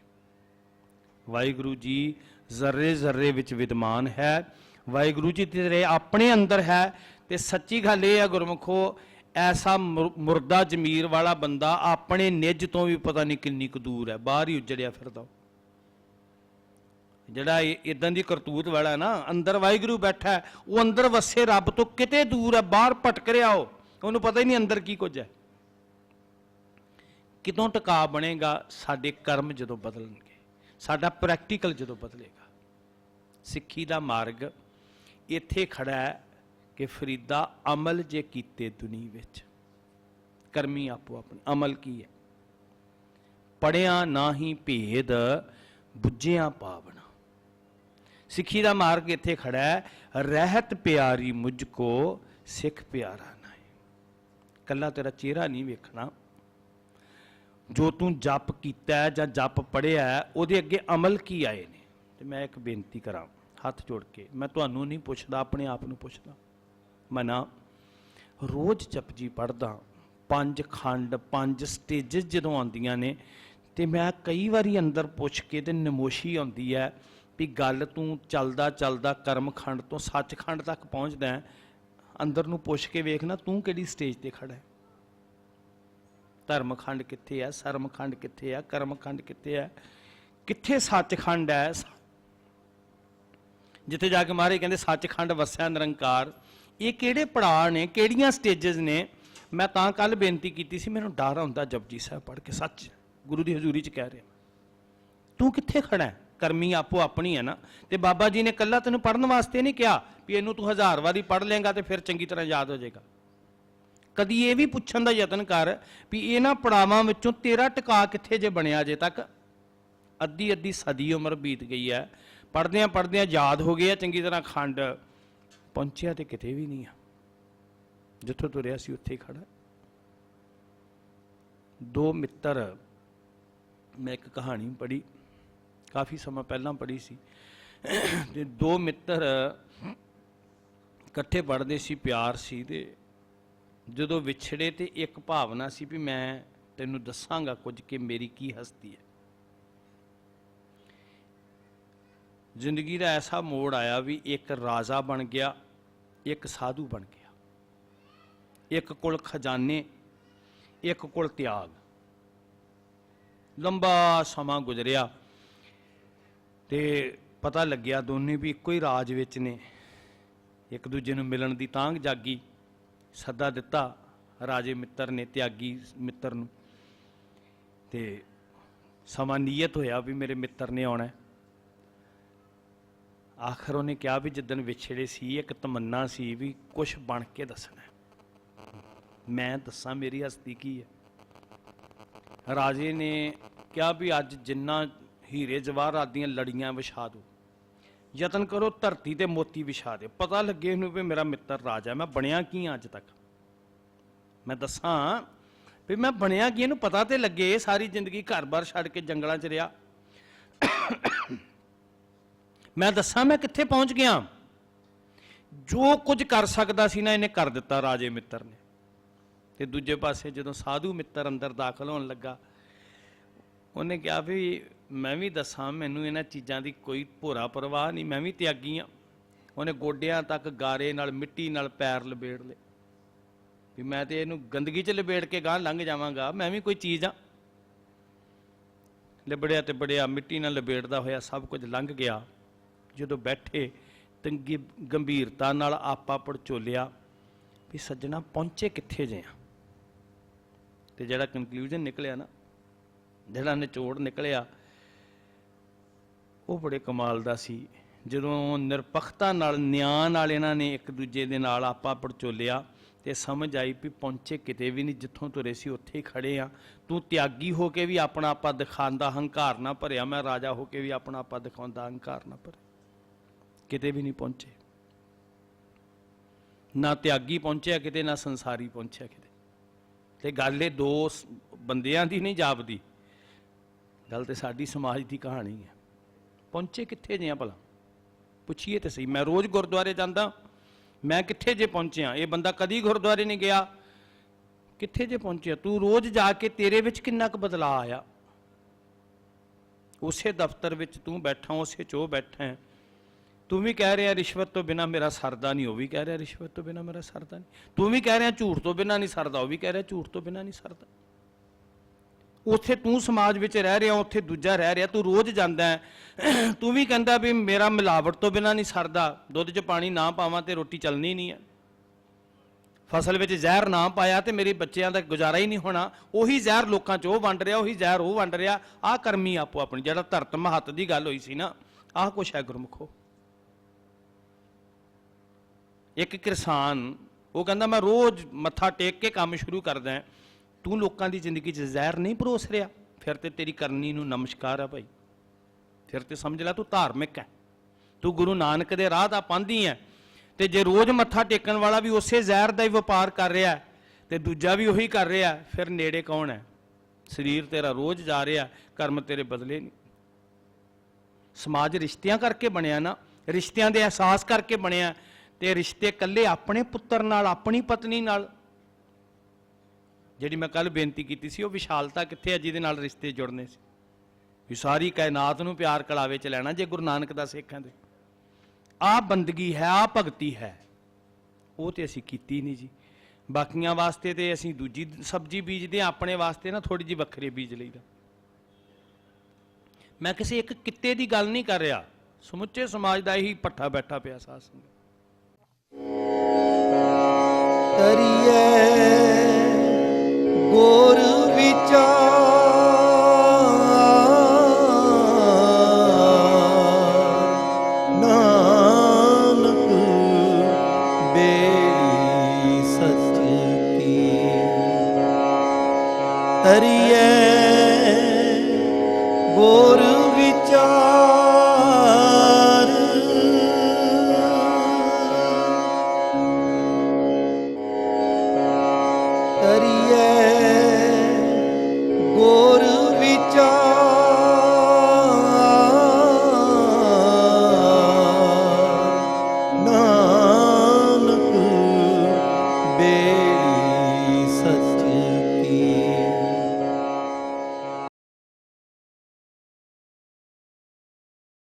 ਵਾਹਿਗੁਰੂ ਜੀ ਜ਼ਰਰੇ ਜ਼ਰਰੇ ਵਿੱਚ ਵਿਦਮਾਨ ਹੈ। ਵਾਹਿਗੁਰੂ ਜੀ ਤੇਰੇ ਆਪਣੇ ਅੰਦਰ ਹੈ। ਤੇ ਸੱਚੀ ਗੱਲ ਇਹ ਹੈ ਗੁਰਮੁਖੋ, ਐਸਾ ਮੁਰਦਾ ਜ਼ਮੀਰ ਵਾਲਾ ਬੰਦਾ ਆਪਣੇ ਨਿੱਜ ਤੋਂ ਵੀ ਪਤਾ ਨਹੀਂ ਕਿੰਨੀ ਕੁ ਦੂਰ ਹੈ, ਬਾਹਰ ਹੀ ਉੱਜੜਿਆ ਫਿਰਦਾ। ਜਿਹੜਾ ਇਦਾਂ ਦੀ ਕਰਤੂਤ ਵਾਲਾ ਨਾ, ਅੰਦਰ ਵਾਹਿਗੁਰੂ ਬੈਠਾ ਹੈ, ਉਹ ਅੰਦਰ ਵਸੇ ਰੱਬ ਤੋਂ ਕਿਤੇ ਦੂਰ ਹੈ, ਬਾਹਰ ਭਟਕ ਰਿਹਾ ਉਹਨੂੰ ਪਤਾ ਹੀ ਨਹੀਂ ਅੰਦਰ ਕੀ ਕੁਝ ਹੈ। ਕਿਦੋਂ ਟਿਕਾ ਬਣੇਗਾ? ਸਾਡੇ ਕਰਮ ਜਦੋਂ ਬਦਲਣਗੇ, ਸਾਡਾ ਪ੍ਰੈਕਟੀਕਲ ਜਦੋਂ ਬਦਲੇਗਾ। ਸਿੱਖੀ ਦਾ ਮਾਰਗ ਇੱਥੇ ਖੜਾ ਹੈ ਕਿ ਫਰੀਦਾ ਅਮਲ ਜੇ ਕੀਤੇ ਦੁਨੀਆ ਵਿੱਚ, ਕਰਮੀ ਆਪੋ ਆਪਣੀ। ਅਮਲ ਕੀ ਹੈ? ਪੜਿਆ ਨਾਹੀ ਭੇਦ ਬੁੱਝਿਆ ਪਾਵਣਾ। ਸਿੱਖੀ ਦਾ ਮਾਰਗ ਇੱਥੇ ਖੜਾ ਹੈ, ਰਹਿਤ ਪਿਆਰੀ ਮੁਝ ਕੋ ਸਿੱਖ ਪਿਆਰਾ ਨਾ ਹੈ। ਕੱਲਾ ਤੇਰਾ ਚਿਹਰਾ ਨਹੀਂ ਵੇਖਣਾ, ਜੋ ਤੂੰ ਜਪ ਕੀਤਾ ਜਾਂ ਜਪ ਪੜਿਆ ਉਹਦੇ ਅੱਗੇ ਅਮਲ ਕੀ ਆਏ ਨੇ। ਤੇ ਮੈਂ ਇੱਕ ਬੇਨਤੀ ਕਰਾਂ ਹੱਥ ਜੋੜ ਕੇ, ਮੈਂ ਤੁਹਾਨੂੰ ਨਹੀਂ ਪੁੱਛਦਾ, ਆਪਣੇ ਆਪ ਨੂੰ ਪੁੱਛਦਾ। ਮੈਂ ਨਾ ਰੋਜ਼ ਜਪਜੀ ਪੜ੍ਹਦਾ, 5 ਖੰਡ 5 ਸਟੇਜਸ ਜਦੋਂ ਆਉਂਦੀਆਂ ਨੇ, ਤੇ ਮੈਂ ਕਈ ਵਾਰੀ ਅੰਦਰ ਪੁੱਛ ਕੇ ਤੇ ਨਮੋਸ਼ੀ ਆਉਂਦੀ ਹੈ ਵੀ ਗੱਲ ਤੂੰ ਚੱਲਦਾ ਚੱਲਦਾ ਕਰਮਖੰਡ ਤੋਂ ਸੱਚਖੰਡ ਤੱਕ ਪਹੁੰਚਦਾ ਹੈ, ਅੰਦਰ ਨੂੰ ਪੁੱਛ ਕੇ ਵੇਖਣਾ ਤੂੰ ਕਿਹੜੀ ਸਟੇਜ ਤੇ ਖੜਾ ਹੈ। ਧਰਮਖੰਡ ਕਿੱਥੇ ਹੈ, ਸਰਮਖੰਡ ਕਿੱਥੇ ਹੈ, ਕਰਮਖੰਡ ਕਿੱਥੇ ਹੈ, ਕਿੱਥੇ ਸੱਚਖੰਡ ਹੈ? ਜਿੱਥੇ ਜਾ ਕੇ ਮਹਾਰਾਜ ਕਹਿੰਦੇ ਸੱਚਖੰਡ ਵਸਿਆ ਨਿਰੰਕਾਰ। ਇਹ ਕਿਹੜੇ ਪੜਾਅ ਨੇ, ਕਿਹੜੀਆਂ ਸਟੇਜਸ ਨੇ? ਮੈਂ ਤਾਂ ਕੱਲ ਬੇਨਤੀ ਕੀਤੀ ਸੀ, ਮੈਨੂੰ ਡਰ ਆਉਂਦਾ ਜਪਜੀ ਸਾਹਿਬ ਪੜ੍ਹ ਕੇ, ਸੱਚ ਗੁਰੂ ਦੀ ਹਜ਼ੂਰੀ 'ਚ ਕਹਿ ਰਿਹਾ। ਤੂੰ ਕਿੱਥੇ ਖੜਾ ਹੈ? ਕਰਮੀ ਆਪੋ ਆਪਣੀ ਹੈ ਨਾ। ਤੇ ਬਾਬਾ ਜੀ ਨੇ ਕੱਲਾ ਤੈਨੂੰ ਪੜ੍ਹਨ ਵਾਸਤੇ ਨਹੀਂ ਕਿਹਾ ਵੀ ਇਹਨੂੰ ਤੂੰ 1000 ਵਾਰੀ ਪੜ੍ਹ ਲੇਗਾ ਤੇ ਫਿਰ ਚੰਗੀ ਤਰ੍ਹਾਂ ਯਾਦ ਹੋ ਜਾਏਗਾ। ਕਦੀ ਇਹ ਵੀ ਪੁੱਛਣ ਦਾ ਯਤਨ ਕਰ ਵੀ ਇਹਨਾਂ ਪੜਾਵਾਂ ਵਿੱਚੋਂ ਤੇਰਾ ਟਿਕਾ ਕਿੱਥੇ ਜੇ ਬਣਿਆ ਅਜੇ ਤੱਕ? ਅੱਧੀ ਅੱਧੀ ਸਦੀ ਉਮਰ ਬੀਤ ਗਈ ਹੈ, ਪੜ੍ਹਦਿਆਂ ਪੜ੍ਹਦਿਆਂ ਯਾਦ ਹੋ ਗਿਆ ਚੰਗੀ ਤਰ੍ਹਾਂ, ਖੰਡ ਪਹੁੰਚਿਆ ਤੇ ਕਿਤੇ ਵੀ ਨਹੀਂ ਆ। ਜਿੱਥੋਂ ਤੁਰਿਆ ਸੀ ਉੱਥੇ ਹੀ ਖੜਾ। 2 ਮਿੱਤਰ, ਮੈਂ ਇੱਕ ਕਹਾਣੀ ਪੜ੍ਹੀ, ਕਾਫੀ ਸਮਾਂ ਪਹਿਲਾਂ ਪੜ੍ਹੀ ਸੀ, ਤੇ 2 ਮਿੱਤਰ ਇਕੱਠੇ ਪੜ੍ਹਦੇ ਸੀ, ਪਿਆਰ ਸੀ, ਤੇ ਜਦੋਂ ਵਿਛੜੇ ਤੇ ਇੱਕ ਭਾਵਨਾ ਸੀ ਵੀ ਮੈਂ ਤੈਨੂੰ ਦੱਸਾਂਗਾ ਕੁਝ ਕਿ ਮੇਰੀ ਕੀ ਹਸਤੀ ਹੈ। ਜ਼ਿੰਦਗੀ ਦਾ ਐਸਾ ਮੋੜ ਆਇਆ ਵੀ ਇੱਕ ਰਾਜਾ ਬਣ ਗਿਆ, ਇੱਕ ਸਾਧੂ ਬਣ ਗਿਆ, ਇੱਕ ਕੋਲ ਖਜ਼ਾਨੇ, ਇੱਕ ਕੋਲ ਤਿਆਗ। ਲੰਬਾ ਸਮਾਂ ਗੁਜ਼ਰਿਆ ਤੇ ਪਤਾ ਲੱਗਿਆ ਦੋਨੇ ਵੀ ਇੱਕੋ ਹੀ ਰਾਜ ਵਿੱਚ ਨੇ। ਇੱਕ ਦੂਜੇ ਨੂੰ ਮਿਲਣ ਦੀ ਤਾਂਘ ਜਾਗੀ, ਸੱਦਾ ਦਿੱਤਾ ਰਾਜੇ ਮਿੱਤਰ ਨੇ ਤਿਆਗੀ ਮਿੱਤਰ ਨੂੰ, ਤੇ ਸਮਾਂ ਨੀਅਤ ਹੋਇਆ ਵੀ ਮੇਰੇ ਮਿੱਤਰ ਨੇ ਆਉਣਾ। ਆਖਰ ਉਹਨੇ ਕਿਹਾ ਵੀ ਜਿੱਦਣ ਵਿਛੜੇ ਸੀ ਇੱਕ ਤਮੰਨਾ ਸੀ ਵੀ ਕੁਛ ਬਣ ਕੇ ਦੱਸਣਾ, ਮੈਂ ਦੱਸਾਂ ਮੇਰੀ ਹਸਤੀ ਕੀ ਹੈ। ਰਾਜੇ ਨੇ ਕਿਹਾ ਵੀ ਅੱਜ ਜਿੰਨਾ ਹੀਰੇ ਜਵਾਹਰਾਤ ਦੀਆਂ ਲੜੀਆਂ ਵਿਛਾ ਦਿਓ, ਯਤਨ ਕਰੋ ਧਰਤੀ ਤੇ ਮੋਤੀ ਵਿਛਾ ਦਿਓ, ਪਤਾ ਲੱਗੇ ਇਹਨੂੰ ਵੀ ਮੇਰਾ ਮਿੱਤਰ ਰਾਜਾ। ਮੈਂ ਬਣਿਆ ਕੀ ਅੱਜ ਤੱਕ, ਮੈਂ ਦੱਸਾਂ ਵੀ ਮੈਂ ਬਣਿਆ ਕੀ, ਇਹਨੂੰ ਪਤਾ ਤੇ ਲੱਗੇ। ਸਾਰੀ ਜ਼ਿੰਦਗੀ ਘਰ-ਬਾਰ ਛੱਡ ਕੇ ਜੰਗਲਾਂ 'ਚ ਰਿਹਾ, ਮੈਂ ਦੱਸਾਂ ਮੈਂ ਕਿੱਥੇ ਪਹੁੰਚ ਗਿਆ। ਜੋ ਕੁਝ ਕਰ ਸਕਦਾ ਸੀ ਨਾ ਇਹਨੇ ਕਰ ਦਿੱਤਾ ਰਾਜੇ ਮਿੱਤਰ ਨੇ। ਤੇ ਦੂਜੇ ਪਾਸੇ ਜਦੋਂ ਸਾਧੂ ਮਿੱਤਰ ਅੰਦਰ ਦਾਖਲ ਹੋਣ ਲੱਗਾ, ਉਹਨੇ ਕਿਹਾ ਵੀ ਮੈਂ ਵੀ ਦੱਸਾਂ, ਮੈਨੂੰ ਇਹਨਾਂ ਚੀਜ਼ਾਂ ਦੀ ਕੋਈ ਭੋਰਾ ਪਰਵਾਹ ਨਹੀਂ, ਮੈਂ ਵੀ ਤਿਆਗੀ ਹਾਂ। ਉਹਨੇ ਗੋਡਿਆਂ ਤੱਕ ਗਾਰੇ ਨਾਲ ਮਿੱਟੀ ਨਾਲ ਪੈਰ ਲਬੇੜ ਲਏ ਵੀ ਮੈਂ ਤੇ ਇਹਨੂੰ ਗੰਦਗੀ 'ਚ ਲਬੇੜ ਕੇ ਗਾਂਹ ਲੰਘ ਜਾਵਾਂਗਾ, ਮੈਂ ਵੀ ਕੋਈ ਚੀਜ਼ ਆ। ਲਿਬੜਿਆ ਤੇ ਬੜਿਆ, ਮਿੱਟੀ ਨਾਲ ਲਬੇੜਦਾ ਹੋਇਆ ਸਭ ਕੁਝ ਲੰਘ ਗਿਆ। ਜਦੋਂ ਬੈਠੇ ਤੰਗੀ ਗੰਭੀਰਤਾ ਨਾਲ ਆਪਾ ਪੜਚੋਲਿਆ ਵੀ ਸੱਜਣਾ ਪਹੁੰਚੇ ਕਿੱਥੇ ਜੇ ਆ। ਤੇ ਜਿਹੜਾ ਕਨਕਲੂਜਨ ਨਿਕਲਿਆ ਨਾ, ਜਿਹੜਾ ਨਿਚੋੜ ਨਿਕਲਿਆ, ਉਹ ਬੜੇ ਕਮਾਲ ਦਾ ਸੀ। ਜਦੋਂ ਨਿਰਪੱਖਤਾ ਨਾਲ, ਨਿਆਂ ਨਾਲ ਇਹਨਾਂ ਨੇ ਇੱਕ ਦੂਜੇ ਦੇ ਨਾਲ ਆਪਾ ਪੜਚੋਲਿਆ ਤੇ ਸਮਝ ਆਈ ਵੀ ਪਹੁੰਚੇ ਕਿਤੇ ਵੀ ਨਹੀਂ, ਜਿੱਥੋਂ ਤੁਰੇ ਸੀ ਉੱਥੇ ਹੀ ਖੜੇ ਆ। ਤੂੰ ਤਿਆਗੀ ਹੋ ਕੇ ਵੀ ਆਪਣਾ ਆਪਾ ਦਿਖਾਉਂਦਾ ਹੰਕਾਰ ਨਾ ਭਰਿਆ, ਮੈਂ ਰਾਜਾ ਹੋ ਕੇ ਵੀ ਆਪਣਾ ਆਪਾ ਦਿਖਾਉਂਦਾ ਹੰਕਾਰ ਨਾ ਭਰਿਆ। ਕਿਤੇ ਵੀ ਨਹੀਂ ਪਹੁੰਚੇ, ਨਾ ਤਿਆਗੀ ਪਹੁੰਚਿਆ ਕਿਤੇ, ਨਾ ਸੰਸਾਰੀ ਪਹੁੰਚਿਆ ਕਿਤੇ। ਤੇ ਗੱਲ ਇਹ 2 ਬੰਦਿਆਂ ਦੀ ਨਹੀਂ ਜਾਪਦੀ, ਗੱਲ ਤੇ ਸਾਡੀ ਸਮਾਜ ਦੀ ਕਹਾਣੀ ਹੈ। ਪਹੁੰਚੇ ਕਿੱਥੇ ਜੇ ਆ ਭਲਾ? ਪੁੱਛੀਏ ਤੇ ਸਹੀ। ਮੈਂ ਰੋਜ਼ ਗੁਰਦੁਆਰੇ ਜਾਂਦਾ, ਮੈਂ ਕਿੱਥੇ ਜੇ ਪਹੁੰਚਿਆ? ਇਹ ਬੰਦਾ ਕਦੀ ਗੁਰਦੁਆਰੇ ਨਹੀਂ ਗਿਆ, ਕਿੱਥੇ ਜੇ ਪਹੁੰਚਿਆ? ਤੂੰ ਰੋਜ਼ ਜਾ ਕੇ ਤੇਰੇ ਵਿੱਚ ਕਿੰਨਾ ਕੁ ਬਦਲਾਅ ਆਇਆ? ਉਸੇ ਦਫ਼ਤਰ ਵਿੱਚ ਤੂੰ ਬੈਠਾ, ਉਸੇ 'ਚ ਉਹ ਬੈਠਾ ਹੈ, ਤੂੰ ਵੀ ਕਹਿ ਰਿਹਾ ਰਿਸ਼ਵਤ ਤੋਂ ਬਿਨਾਂ ਮੇਰਾ ਸਰਦਾ ਨਹੀਂ, ਉਹ ਵੀ ਕਹਿ ਰਿਹਾ ਰਿਸ਼ਵਤ ਤੋਂ ਬਿਨਾਂ ਮੇਰਾ ਸਰਦਾ ਨਹੀਂ। ਤੂੰ ਵੀ ਕਹਿ ਰਿਹਾ ਝੂਠ ਤੋਂ ਬਿਨਾਂ ਨਹੀਂ ਸਰਦਾ, ਉਹ ਵੀ ਕਹਿ ਰਿਹਾ ਝੂਠ ਤੋਂ ਬਿਨਾਂ ਨਹੀਂ ਸਰਦਾ। ਉੱਥੇ ਤੂੰ ਸਮਾਜ ਵਿੱਚ ਰਹਿ ਰਿਹਾ, ਉੱਥੇ ਦੂਜਾ ਰਹਿ ਰਿਹਾ, ਤੂੰ ਰੋਜ਼ ਜਾਂਦਾ ਹੈ, ਤੂੰ ਵੀ ਕਹਿੰਦਾ ਵੀ ਮੇਰਾ ਮਿਲਾਵਟ ਤੋਂ ਬਿਨਾਂ ਨਹੀਂ ਸਰਦਾ, ਦੁੱਧ 'ਚ ਪਾਣੀ ਨਾ ਪਾਵਾਂ ਤੇ ਰੋਟੀ ਚੱਲਣੀ ਨਹੀਂ ਹੈ, ਫਸਲ ਵਿੱਚ ਜ਼ਹਿਰ ਨਾ ਪਾਇਆ ਤੇ ਮੇਰੇ ਬੱਚਿਆਂ ਦਾ ਗੁਜ਼ਾਰਾ ਹੀ ਨਹੀਂ ਹੋਣਾ। ਉਹੀ ਜ਼ਹਿਰ ਲੋਕਾਂ 'ਚ ਉਹ ਵੰਡ ਰਿਹਾ, ਉਹੀ ਜ਼ਹਿਰ ਉਹ ਵੰਡ ਰਿਹਾ। ਆਹ ਕਰਮੀ ਆਪੋ ਆਪਣੀ, ਜਿਹੜਾ ਧਰਤ ਮਹੱਤ ਦੀ ਗੱਲ ਹੋਈ ਸੀ ਨਾ, ਆਹ ਕੁਛ ਹੈ ਗੁਰਮੁਖੋ। ਇੱਕ ਕਿਸਾਨ ਉਹ ਕਹਿੰਦਾ ਮੈਂ ਰੋਜ਼ ਮੱਥਾ ਟੇਕ ਕੇ ਕੰਮ ਸ਼ੁਰੂ ਕਰਦਾ, ਤੂੰ ਲੋਕਾਂ ਦੀ ਜ਼ਿੰਦਗੀ 'ਚ ਜ਼ਹਿਰ ਨਹੀਂ ਪਰੋਸ ਰਿਹਾ, ਫਿਰ ਤੇ ਤੇਰੀ ਕਰਨੀ ਨੂੰ ਨਮਸਕਾਰ ਆ ਭਾਈ, ਫਿਰ ਤੇ ਸਮਝ ਲੈ ਤੂੰ ਧਾਰਮਿਕ ਹੈ, ਤੂੰ ਗੁਰੂ ਨਾਨਕ ਦੇ ਰਾਹ ਦਾ ਪਾਂਧੀ ਹੈ। ਤੇ ਜੇ ਰੋਜ਼ ਮੱਥਾ ਟੇਕਣ ਵਾਲਾ ਵੀ ਉਸੇ ਜ਼ਹਿਰ ਦਾ ਹੀ ਵਪਾਰ ਕਰ ਰਿਹਾ ਤੇ ਦੂਜਾ ਵੀ ਉਹੀ ਕਰ ਰਿਹਾ, ਫਿਰ ਨੇੜੇ ਕੌਣ ਹੈ? ਸਰੀਰ ਤੇਰਾ ਰੋਜ਼ ਜਾ ਰਿਹਾ, ਕਰਮ ਤੇਰੇ ਬਦਲੇ ਨਹੀਂ। ਸਮਾਜ ਰਿਸ਼ਤਿਆਂ ਕਰਕੇ ਬਣਿਆ ਨਾ, ਰਿਸ਼ਤਿਆਂ ਦੇ ਅਹਿਸਾਸ ਕਰਕੇ ਬਣਿਆ। ਤੇ ਰਿਸ਼ਤੇ ਇਕੱਲੇ ਆਪਣੇ ਪੁੱਤਰ ਨਾਲ, ਆਪਣੀ ਪਤਨੀ ਨਾਲ, ਜਿਹੜੀ ਮੈਂ ਕੱਲ ਬੇਨਤੀ ਕੀਤੀ ਸੀ, ਉਹ ਵਿਸ਼ਾਲਤਾ ਕਿੱਥੇ ਹੈ ਜਿਹਦੇ ਨਾਲ ਰਿਸ਼ਤੇ ਜੁੜਨੇ ਸੀ? ਵੀ ਸਾਰੀ ਕਾਇਨਾਤ ਨੂੰ ਪਿਆਰ ਕਲਾਵੇ 'ਚ ਲੈਣਾ ਜੇ ਗੁਰੂ ਨਾਨਕ ਦਾ ਸਿੱਖਾਂ ਦੇ। ਆਹ ਬੰਦਗੀ ਹੈ, ਆਹ ਭਗਤੀ ਹੈ, ਉਹ ਤੇ ਅਸੀਂ ਕੀਤੀ ਨਹੀਂ ਜੀ। ਬਾਕੀਆਂ ਵਾਸਤੇ ਤੇ ਅਸੀਂ ਦੂਜੀ ਸਬਜ਼ੀ ਬੀਜਦੇ ਹਾਂ, ਆਪਣੇ ਵਾਸਤੇ ਨਾ ਥੋੜੀ ਜਿਹੀ ਵੱਖਰੇ ਬੀਜ ਲਈਦਾ। ਮੈਂ ਕਿਸੇ ਇੱਕ ਕਿੱਤੇ ਦੀ ਗੱਲ ਨਹੀਂ ਕਰ ਰਿਹਾ, ਸਮੁੱਚੇ ਸਮਾਜ ਦਾ ਇਹੀ ਪੱਠਾ ਬੈਠਾ ਪਿਆ ਸਾਧ ਸੰਗਤ। ਕਰੀਏ ਗੁਰ ਵਿਚਾਰ, ਨਾਨਕ ਬੇੜੀ ਸੱਚ ਕੀ। ਕਰੀਏ ਗੁਰ ਵਿਚਾਰ, ਕਰੀਏ ਗੁਰ ਵਿਚਾਰ, ਨਾਨਕ ਬੇ